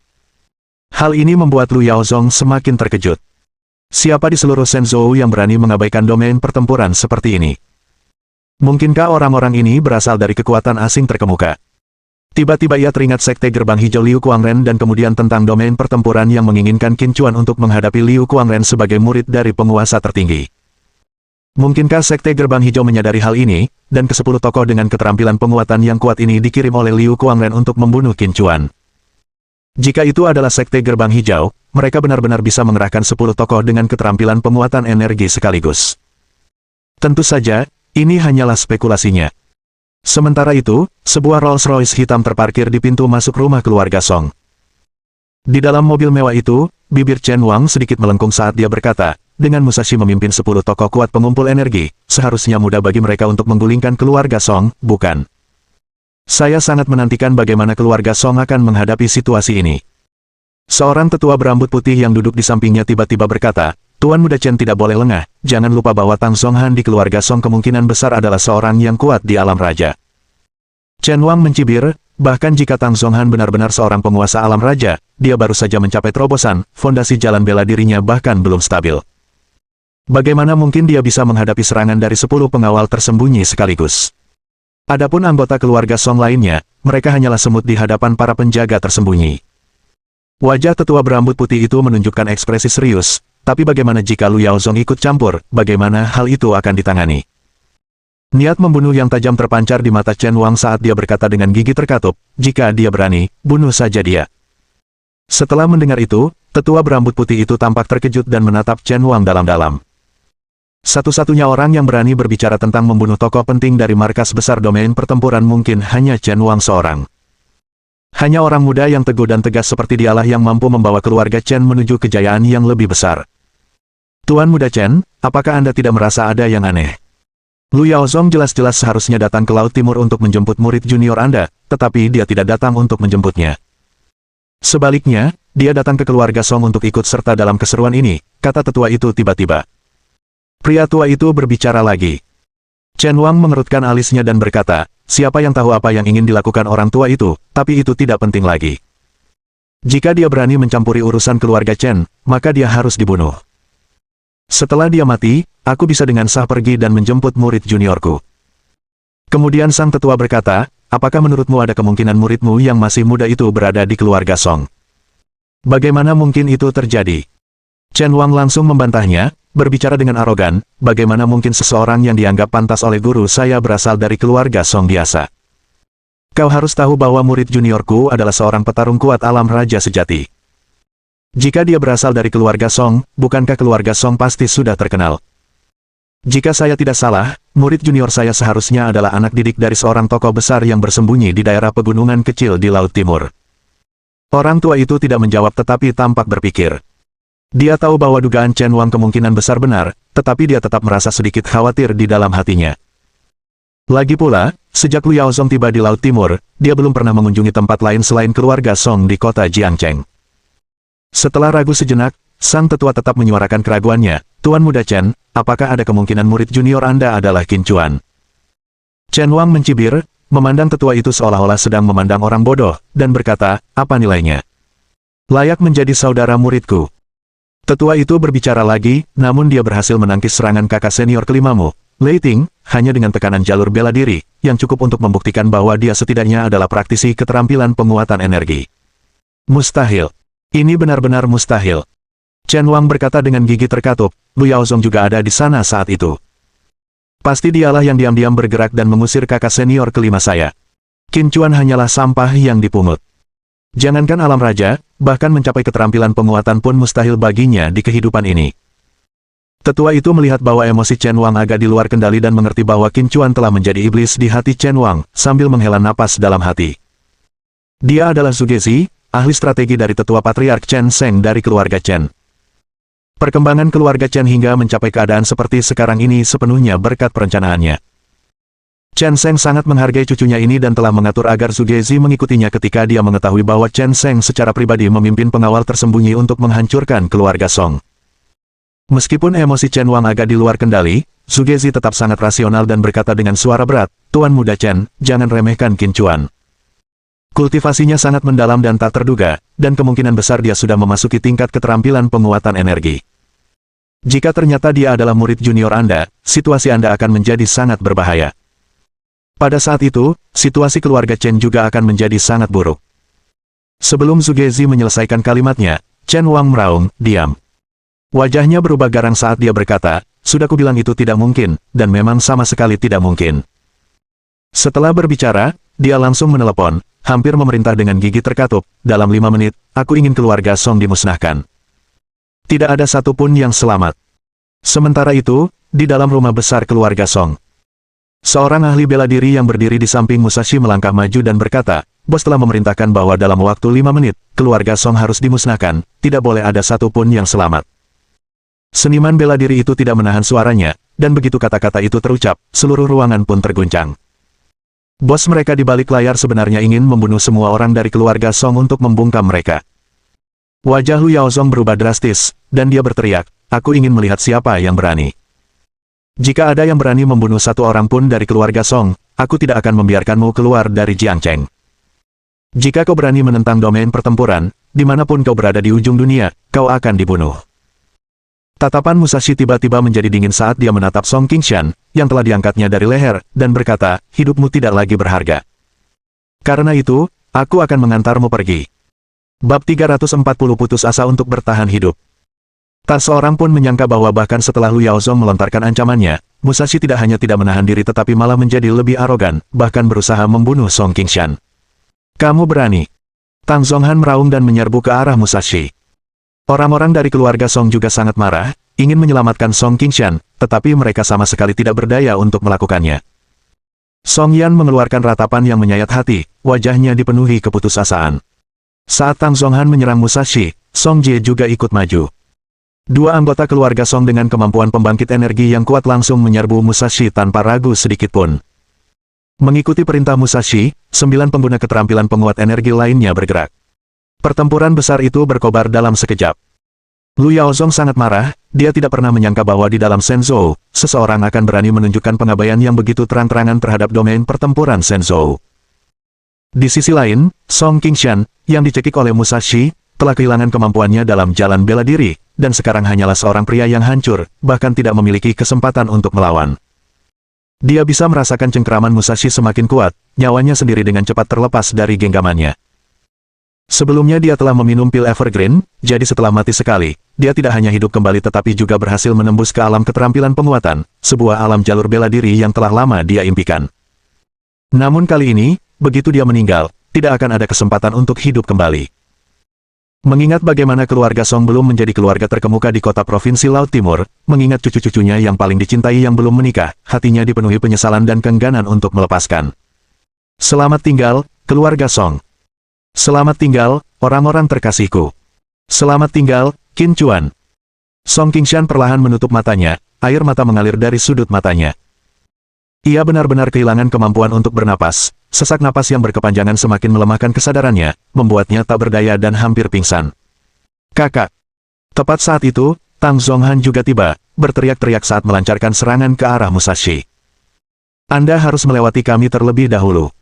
Hal ini membuat Lu Yaozong semakin terkejut. Siapa di seluruh Shenzhou yang berani mengabaikan domain pertempuran seperti ini? Mungkinkah orang-orang ini berasal dari kekuatan asing terkemuka? Tiba-tiba ia teringat Sekte Gerbang Hijau Liu Kuangren dan kemudian tentang domain pertempuran yang menginginkan Qin Chuan untuk menghadapi Liu Kuangren sebagai murid dari penguasa tertinggi. Mungkinkah Sekte Gerbang Hijau menyadari hal ini, dan ke-10 tokoh dengan keterampilan penguatan yang kuat ini dikirim oleh Liu Kuangren untuk membunuh Qin Chuan? Jika itu adalah Sekte Gerbang Hijau, mereka benar-benar bisa mengerahkan 10 tokoh dengan keterampilan penguatan energi sekaligus. Tentu saja, Ini hanyalah spekulasinya. Sementara itu, sebuah Rolls-Royce hitam terparkir di pintu masuk rumah keluarga Song. Di dalam mobil mewah itu, bibir Chen Wang sedikit melengkung saat dia berkata, dengan Musashi memimpin 10 tokoh kuat pengumpul energi, seharusnya mudah bagi mereka untuk menggulingkan keluarga Song, bukan? Saya sangat menantikan bagaimana keluarga Song akan menghadapi situasi ini. Seorang tetua berambut putih yang duduk di sampingnya tiba-tiba berkata, Tuan Muda Chen tidak boleh lengah, jangan lupa bahwa Tang Songhan di keluarga Song kemungkinan besar adalah seorang yang kuat di alam raja. Chen Wang mencibir, bahkan jika Tang Songhan benar-benar seorang penguasa alam raja, dia baru saja mencapai terobosan, fondasi jalan bela dirinya bahkan belum stabil. Bagaimana mungkin dia bisa menghadapi serangan dari 10 pengawal tersembunyi sekaligus? Adapun anggota keluarga Song lainnya, mereka hanyalah semut di hadapan para penjaga tersembunyi. Wajah tetua berambut putih itu menunjukkan ekspresi serius, tapi bagaimana jika Lu Yaozong ikut campur, bagaimana hal itu akan ditangani? Niat membunuh yang tajam terpancar di mata Chen Wang saat dia berkata dengan gigi terkatup, jika dia berani, bunuh saja dia. Setelah mendengar itu, tetua berambut putih itu tampak terkejut dan menatap Chen Wang dalam-dalam. Satu-satunya orang yang berani berbicara tentang membunuh tokoh penting dari markas besar domain pertempuran mungkin hanya Chen Wang seorang. Hanya orang muda yang teguh dan tegas seperti dialah yang mampu membawa keluarga Chen menuju kejayaan yang lebih besar. Tuan Muda Chen, apakah Anda tidak merasa ada yang aneh? Lu Yaozong jelas-jelas seharusnya datang ke Laut Timur untuk menjemput murid junior Anda, tetapi dia tidak datang untuk menjemputnya. Sebaliknya, dia datang ke keluarga Song untuk ikut serta dalam keseruan ini, kata tetua itu tiba-tiba. Pria tua itu berbicara lagi. Chen Wang mengerutkan alisnya dan berkata, siapa yang tahu apa yang ingin dilakukan orang tua itu, tapi itu tidak penting lagi. Jika dia berani mencampuri urusan keluarga Chen, maka dia harus dibunuh. Setelah dia mati, aku bisa dengan sah pergi dan menjemput murid juniorku. Kemudian sang tetua berkata, apakah menurutmu ada kemungkinan muridmu yang masih muda itu berada di keluarga Song? Bagaimana mungkin itu terjadi? Chen Wang langsung membantahnya, berbicara dengan arogan, bagaimana mungkin seseorang yang dianggap pantas oleh guru saya berasal dari keluarga Song biasa. Kau harus tahu bahwa murid juniorku adalah seorang petarung kuat alam raja sejati. Jika dia berasal dari keluarga Song, bukankah keluarga Song pasti sudah terkenal? Jika saya tidak salah, murid junior saya seharusnya adalah anak didik dari seorang tokoh besar yang bersembunyi di daerah pegunungan kecil di Laut Timur. Orang tua itu tidak menjawab tetapi tampak berpikir. Dia tahu bahwa dugaan Chen Wang kemungkinan besar benar, tetapi dia tetap merasa sedikit khawatir di dalam hatinya. Lagi pula, sejak Lu Yaozong tiba di Laut Timur, dia belum pernah mengunjungi tempat lain selain keluarga Song di kota Jiangcheng. Setelah ragu sejenak, sang tetua tetap menyuarakan keraguannya, Tuan Muda Chen, apakah ada kemungkinan murid junior Anda adalah Qin Chuan? Chen Wang mencibir, memandang tetua itu seolah-olah sedang memandang orang bodoh, dan berkata, apa nilainya? Layak menjadi saudara muridku. Tetua itu berbicara lagi, namun dia berhasil menangkis serangan kakak senior kelimamu, Lei Ting, hanya dengan tekanan jalur bela diri, yang cukup untuk membuktikan bahwa dia setidaknya adalah praktisi keterampilan penguatan energi. Mustahil. Ini benar-benar mustahil. Chen Wang berkata dengan gigi terkatup, Lu Yaozong juga ada di sana saat itu. Pasti dialah yang diam-diam bergerak dan mengusir kakak senior kelima saya. Qin Chuan hanyalah sampah yang dipungut. Jangankan alam raja, bahkan mencapai keterampilan penguatan pun mustahil baginya di kehidupan ini. Tetua itu melihat bahwa emosi Chen Wang agak di luar kendali dan mengerti bahwa Qin Chuan telah menjadi iblis di hati Chen Wang, sambil menghela napas dalam hati. Dia adalah Zugezi, ahli strategi dari tetua patriark Chen Sheng dari keluarga Chen. Perkembangan keluarga Chen hingga mencapai keadaan seperti sekarang ini sepenuhnya berkat perencanaannya. Chen Sheng sangat menghargai cucunya ini dan telah mengatur agar Zugezi mengikutinya ketika dia mengetahui bahwa Chen Sheng secara pribadi memimpin pengawal tersembunyi untuk menghancurkan keluarga Song. Meskipun emosi Chen Wang agak di luar kendali, Zugezi tetap sangat rasional dan berkata dengan suara berat, Tuan Muda Chen, jangan remehkan Qin Chuan. Kultivasinya sangat mendalam dan tak terduga, dan kemungkinan besar dia sudah memasuki tingkat keterampilan penguatan energi. Jika ternyata dia adalah murid junior Anda, situasi Anda akan menjadi sangat berbahaya. Pada saat itu, situasi keluarga Chen juga akan menjadi sangat buruk. Sebelum Zugezi menyelesaikan kalimatnya, Chen Wang meraung, diam. Wajahnya berubah garang saat dia berkata, sudah kubilang itu tidak mungkin, dan memang sama sekali tidak mungkin. Setelah berbicara, dia langsung menelepon, hampir memerintah dengan gigi terkatup, dalam 5 menit, aku ingin keluarga Song dimusnahkan. Tidak ada satupun yang selamat. Sementara itu, di dalam rumah besar keluarga Song, Seorang ahli bela diri yang berdiri di samping Musashi melangkah maju dan berkata, "Bos telah memerintahkan bahwa dalam waktu 5 menit, keluarga Song harus dimusnahkan, tidak boleh ada satupun yang selamat." Seniman bela diri itu tidak menahan suaranya, dan begitu kata-kata itu terucap, seluruh ruangan pun terguncang. Bos mereka di balik layar sebenarnya ingin membunuh semua orang dari keluarga Song untuk membungkam mereka. Wajah Lu Yaozong berubah drastis, dan dia berteriak, "Aku ingin melihat siapa yang berani. Jika ada yang berani membunuh satu orang pun dari keluarga Song, aku tidak akan membiarkanmu keluar dari Jiangcheng. Jika kau berani menentang domain pertempuran, dimanapun kau berada di ujung dunia, kau akan dibunuh." Tatapan Musashi tiba-tiba menjadi dingin saat dia menatap Song Qingshan, yang telah diangkatnya dari leher, dan berkata, "Hidupmu tidak lagi berharga. Karena itu, aku akan mengantarmu pergi." Bab 340 putus asa untuk bertahan hidup. Tak seorang pun menyangka bahwa bahkan setelah Lu Yaozong melontarkan ancamannya, Musashi tidak hanya tidak menahan diri tetapi malah menjadi lebih arogan, bahkan berusaha membunuh Song Qingshan. "Kamu berani?" Tang Zonghan meraung dan menyerbu ke arah Musashi. Orang-orang dari keluarga Song juga sangat marah, ingin menyelamatkan Song Qingshan, tetapi mereka sama sekali tidak berdaya untuk melakukannya. Song Yan mengeluarkan ratapan yang menyayat hati, wajahnya dipenuhi keputusasaan. Saat Tang Zonghan menyerang Musashi, Song Jie juga ikut maju. Dua anggota keluarga Song dengan kemampuan pembangkit energi yang kuat langsung menyerbu Musashi tanpa ragu sedikitpun. Mengikuti perintah Musashi, 9 pengguna keterampilan penguat energi lainnya bergerak. Pertempuran besar itu berkobar dalam sekejap. Lu Yaozong sangat marah, dia tidak pernah menyangka bahwa di dalam Shenzhou, seseorang akan berani menunjukkan pengabaian yang begitu terang-terangan terhadap domain pertempuran Shenzhou. Di sisi lain, Song Qingshan, yang dicekik oleh Musashi, telah kehilangan kemampuannya dalam jalan bela diri, dan sekarang hanyalah seorang pria yang hancur, bahkan tidak memiliki kesempatan untuk melawan. Dia bisa merasakan cengkeraman Musashi semakin kuat, nyawanya sendiri dengan cepat terlepas dari genggamannya. Sebelumnya dia telah meminum pil Evergreen, jadi setelah mati sekali, dia tidak hanya hidup kembali tetapi juga berhasil menembus ke alam keterampilan penguatan, sebuah alam jalur bela diri yang telah lama dia impikan. Namun kali ini, begitu dia meninggal, tidak akan ada kesempatan untuk hidup kembali. Mengingat bagaimana keluarga Song belum menjadi keluarga terkemuka di kota provinsi Laut Timur, mengingat cucu-cucunya yang paling dicintai yang belum menikah, hatinya dipenuhi penyesalan dan keengganan untuk melepaskan. Selamat tinggal, keluarga Song. Selamat tinggal, orang-orang terkasihku. Selamat tinggal, Qin Chuan. Song Qingshan perlahan menutup matanya, air mata mengalir dari sudut matanya. Ia benar-benar kehilangan kemampuan untuk bernapas, sesak napas yang berkepanjangan semakin melemahkan kesadarannya, membuatnya tak berdaya dan hampir pingsan. "Kakak!" Tepat saat itu, Tang Zonghan juga tiba, berteriak-teriak saat melancarkan serangan ke arah Musashi. "Anda harus melewati kami terlebih dahulu."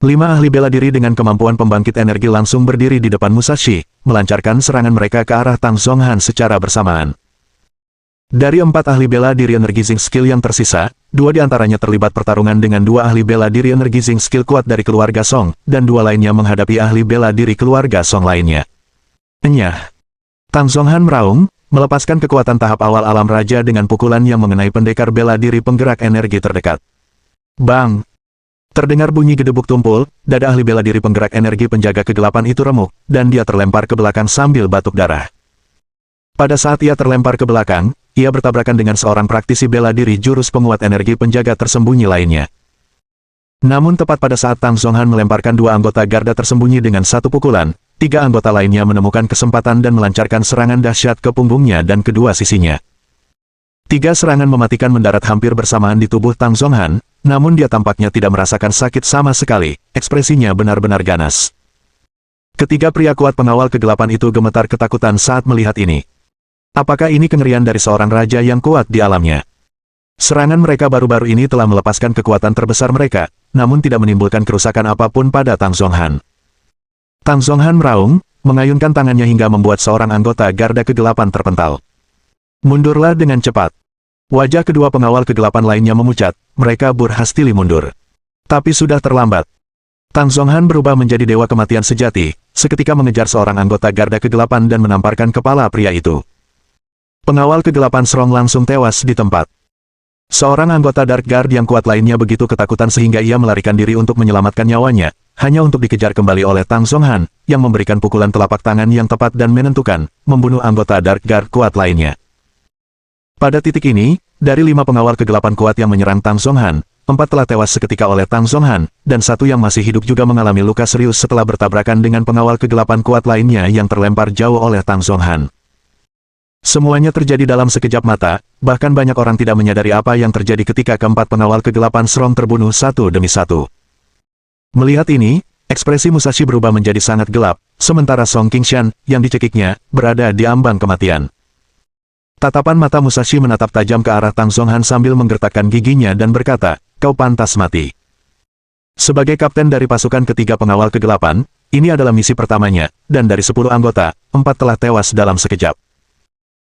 5 ahli bela diri dengan kemampuan pembangkit energi langsung berdiri di depan Musashi, melancarkan serangan mereka ke arah Tang Zonghan secara bersamaan. Dari 4 ahli bela diri energi Zinc skill yang tersisa, 2 diantaranya terlibat pertarungan dengan 2 ahli bela diri energi Zinc skill kuat dari keluarga Song, dan 2 lainnya menghadapi ahli bela diri keluarga Song lainnya. "Enyah!" Tang Zonghan meraung, melepaskan kekuatan tahap awal alam raja dengan pukulan yang mengenai pendekar bela diri penggerak energi terdekat. Bang! Terdengar bunyi gedebuk tumpul, dada ahli bela diri penggerak energi penjaga kegelapan itu remuk, dan dia terlempar ke belakang sambil batuk darah. Pada saat ia terlempar ke belakang, ia bertabrakan dengan seorang praktisi bela diri jurus penguat energi penjaga tersembunyi lainnya. Namun tepat pada saat Tang Zonghan melemparkan 2 anggota garda tersembunyi dengan 1 pukulan, 3 anggota lainnya menemukan kesempatan dan melancarkan serangan dahsyat ke punggungnya dan kedua sisinya. 3 serangan mematikan mendarat hampir bersamaan di tubuh Tang Zonghan, namun dia tampaknya tidak merasakan sakit sama sekali, ekspresinya benar-benar ganas. Ketiga pria kuat pengawal kegelapan itu gemetar ketakutan saat melihat ini. Apakah ini kengerian dari seorang raja yang kuat di alamnya? Serangan mereka baru-baru ini telah melepaskan kekuatan terbesar mereka, namun tidak menimbulkan kerusakan apapun pada Tang Zonghan. Tang Zonghan meraung, mengayunkan tangannya hingga membuat seorang anggota garda kegelapan terpental. "Mundurlah dengan cepat." Wajah kedua pengawal kegelapan lainnya memucat, mereka berhastili mundur. Tapi sudah terlambat. Tang Zonghan berubah menjadi dewa kematian sejati, seketika mengejar seorang anggota garda kegelapan dan menamparkan kepala pria itu. Pengawal kegelapan Srong langsung tewas di tempat. Seorang anggota Dark Guard yang kuat lainnya begitu ketakutan sehingga ia melarikan diri untuk menyelamatkan nyawanya, hanya untuk dikejar kembali oleh Tang Zonghan, yang memberikan pukulan telapak tangan yang tepat dan menentukan, membunuh anggota Dark Guard kuat lainnya. Pada titik ini, dari 5 pengawal kegelapan kuat yang menyerang Tang Zonghan, 4 telah tewas seketika oleh Tang Zonghan, dan 1 yang masih hidup juga mengalami luka serius setelah bertabrakan dengan pengawal kegelapan kuat lainnya yang terlempar jauh oleh Tang Zonghan. Semuanya terjadi dalam sekejap mata, bahkan banyak orang tidak menyadari apa yang terjadi ketika keempat pengawal kegelapan Strong terbunuh satu demi satu. Melihat ini, ekspresi Musashi berubah menjadi sangat gelap, sementara Song Qingshan, yang dicekiknya, berada di ambang kematian. Tatapan mata Musashi menatap tajam ke arah Tang Zonghan sambil menggertakkan giginya dan berkata, "Kau pantas mati." Sebagai kapten dari pasukan ketiga pengawal kegelapan, ini adalah misi pertamanya, dan dari 10 anggota, 4 telah tewas dalam sekejap.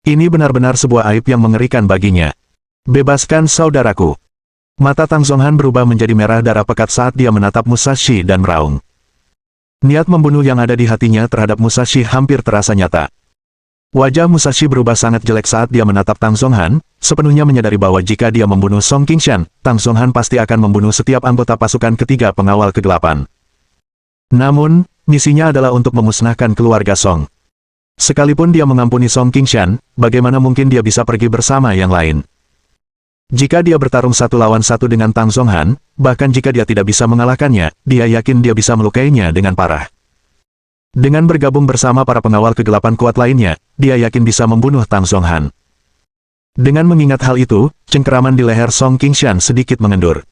Ini benar-benar sebuah aib yang mengerikan baginya. "Bebaskan saudaraku." Mata Tang Zonghan berubah menjadi merah darah pekat saat dia menatap Musashi dan meraung. Niat membunuh yang ada di hatinya terhadap Musashi hampir terasa nyata. Wajah Musashi berubah sangat jelek saat dia menatap Tang Zonghan, sepenuhnya menyadari bahwa jika dia membunuh Song Qingshan, Tang Zonghan pasti akan membunuh setiap anggota pasukan ketiga pengawal kegelapan. Namun, misinya adalah untuk memusnahkan keluarga Song. Sekalipun dia mengampuni Song Qingshan, bagaimana mungkin dia bisa pergi bersama yang lain? Jika dia bertarung 1 lawan 1 dengan Tang Zonghan, bahkan jika dia tidak bisa mengalahkannya, dia yakin dia bisa melukainya dengan parah. Dengan bergabung bersama para pengawal kegelapan kuat lainnya, dia yakin bisa membunuh Tang Zonghan. Dengan mengingat hal itu, cengkeraman di leher Song Qingshan sedikit mengendur.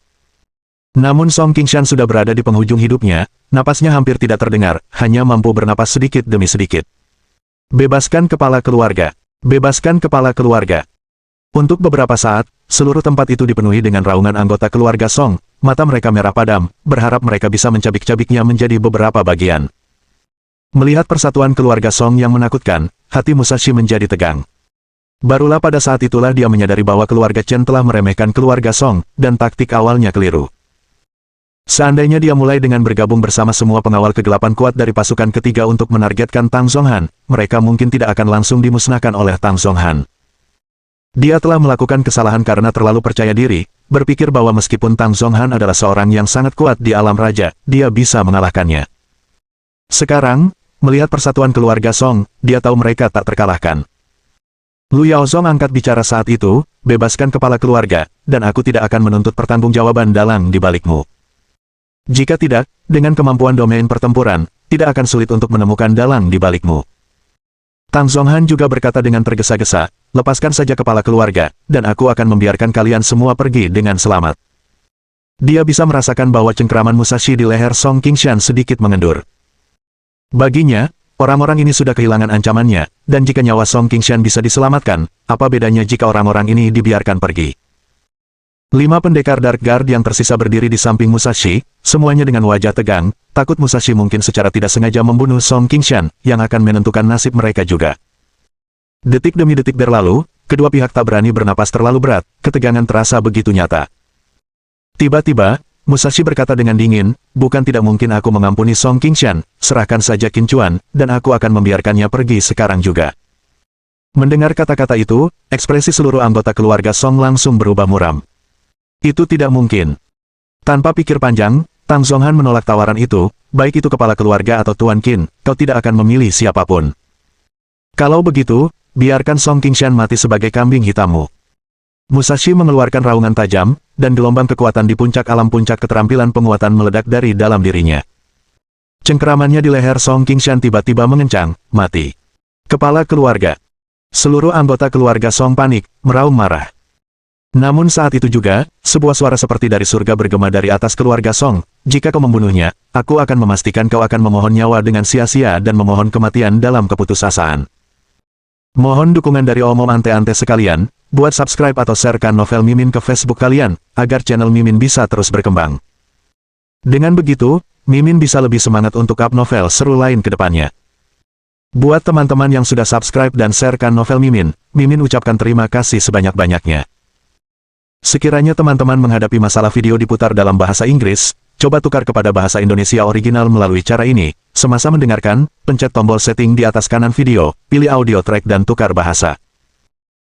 Namun Song Qingshan sudah berada di penghujung hidupnya, napasnya hampir tidak terdengar, hanya mampu bernapas sedikit demi sedikit. "Bebaskan kepala keluarga! Bebaskan kepala keluarga!" Untuk beberapa saat, seluruh tempat itu dipenuhi dengan raungan anggota keluarga Song, mata mereka merah padam, berharap mereka bisa mencabik-cabiknya menjadi beberapa bagian. Melihat persatuan keluarga Song yang menakutkan, hati Musashi menjadi tegang. Barulah pada saat itulah dia menyadari bahwa keluarga Chen telah meremehkan keluarga Song, dan taktik awalnya keliru. Seandainya dia mulai dengan bergabung bersama semua pengawal kegelapan kuat dari pasukan ketiga untuk menargetkan Tang Zonghan, mereka mungkin tidak akan langsung dimusnahkan oleh Tang Zonghan. Dia telah melakukan kesalahan karena terlalu percaya diri, berpikir bahwa meskipun Tang Zonghan adalah seorang yang sangat kuat di alam raja, dia bisa mengalahkannya. Sekarang, melihat persatuan keluarga Song, dia tahu mereka tak terkalahkan. Lu Yaozong angkat bicara saat itu, "Bebaskan kepala keluarga, dan aku tidak akan menuntut pertanggungjawaban dalang di balikmu. Jika tidak, dengan kemampuan domain pertempuran, tidak akan sulit untuk menemukan dalang di balikmu." Tang Zonghan juga berkata dengan tergesa-gesa, "Lepaskan saja kepala keluarga, dan aku akan membiarkan kalian semua pergi dengan selamat." Dia bisa merasakan bahwa cengkeraman Musashi di leher Song Qingshan sedikit mengendur. Baginya, orang-orang ini sudah kehilangan ancamannya, dan jika nyawa Song Qingshan bisa diselamatkan, apa bedanya jika orang-orang ini dibiarkan pergi? 5 pendekar Dark Guard yang tersisa berdiri di samping Musashi, semuanya dengan wajah tegang, takut Musashi mungkin secara tidak sengaja membunuh Song Qingshan, yang akan menentukan nasib mereka juga. Detik demi detik berlalu, kedua pihak tak berani bernapas terlalu berat, ketegangan terasa begitu nyata. Tiba-tiba, Musashi berkata dengan dingin, "Bukan tidak mungkin aku mengampuni Song Qingshan, serahkan saja Qin Chuan, dan aku akan membiarkannya pergi sekarang juga." Mendengar kata-kata itu, ekspresi seluruh anggota keluarga Song langsung berubah muram. Itu tidak mungkin. Tanpa pikir panjang, Tang Zonghan menolak tawaran itu, "Baik itu kepala keluarga atau Tuan Qin, kau tidak akan memilih siapapun. Kalau begitu, biarkan Song Qingshan mati sebagai kambing hitammu." Musashi mengeluarkan raungan tajam, dan gelombang kekuatan di puncak alam puncak keterampilan penguatan meledak dari dalam dirinya. Cengkeramannya di leher Song Qingshan tiba-tiba mengencang, "Mati. Kepala keluarga." Seluruh anggota keluarga Song panik, meraung marah. Namun saat itu juga, sebuah suara seperti dari surga bergema dari atas keluarga Song, "Jika kau membunuhnya, aku akan memastikan kau akan memohon nyawa dengan sia-sia dan memohon kematian dalam keputusasaan." Mohon dukungan dari omom ante-ante sekalian, buat subscribe atau sharekan novel Mimin ke Facebook kalian, agar channel Mimin bisa terus berkembang. Dengan begitu, Mimin bisa lebih semangat untuk up novel seru lain ke depannya. Buat teman-teman yang sudah subscribe dan sharekan novel Mimin, Mimin ucapkan terima kasih sebanyak-banyaknya. Sekiranya teman-teman menghadapi masalah video diputar dalam bahasa Inggris, coba tukar kepada bahasa Indonesia original melalui cara ini. Semasa mendengarkan, pencet tombol setting di atas kanan video, pilih audio track dan tukar bahasa.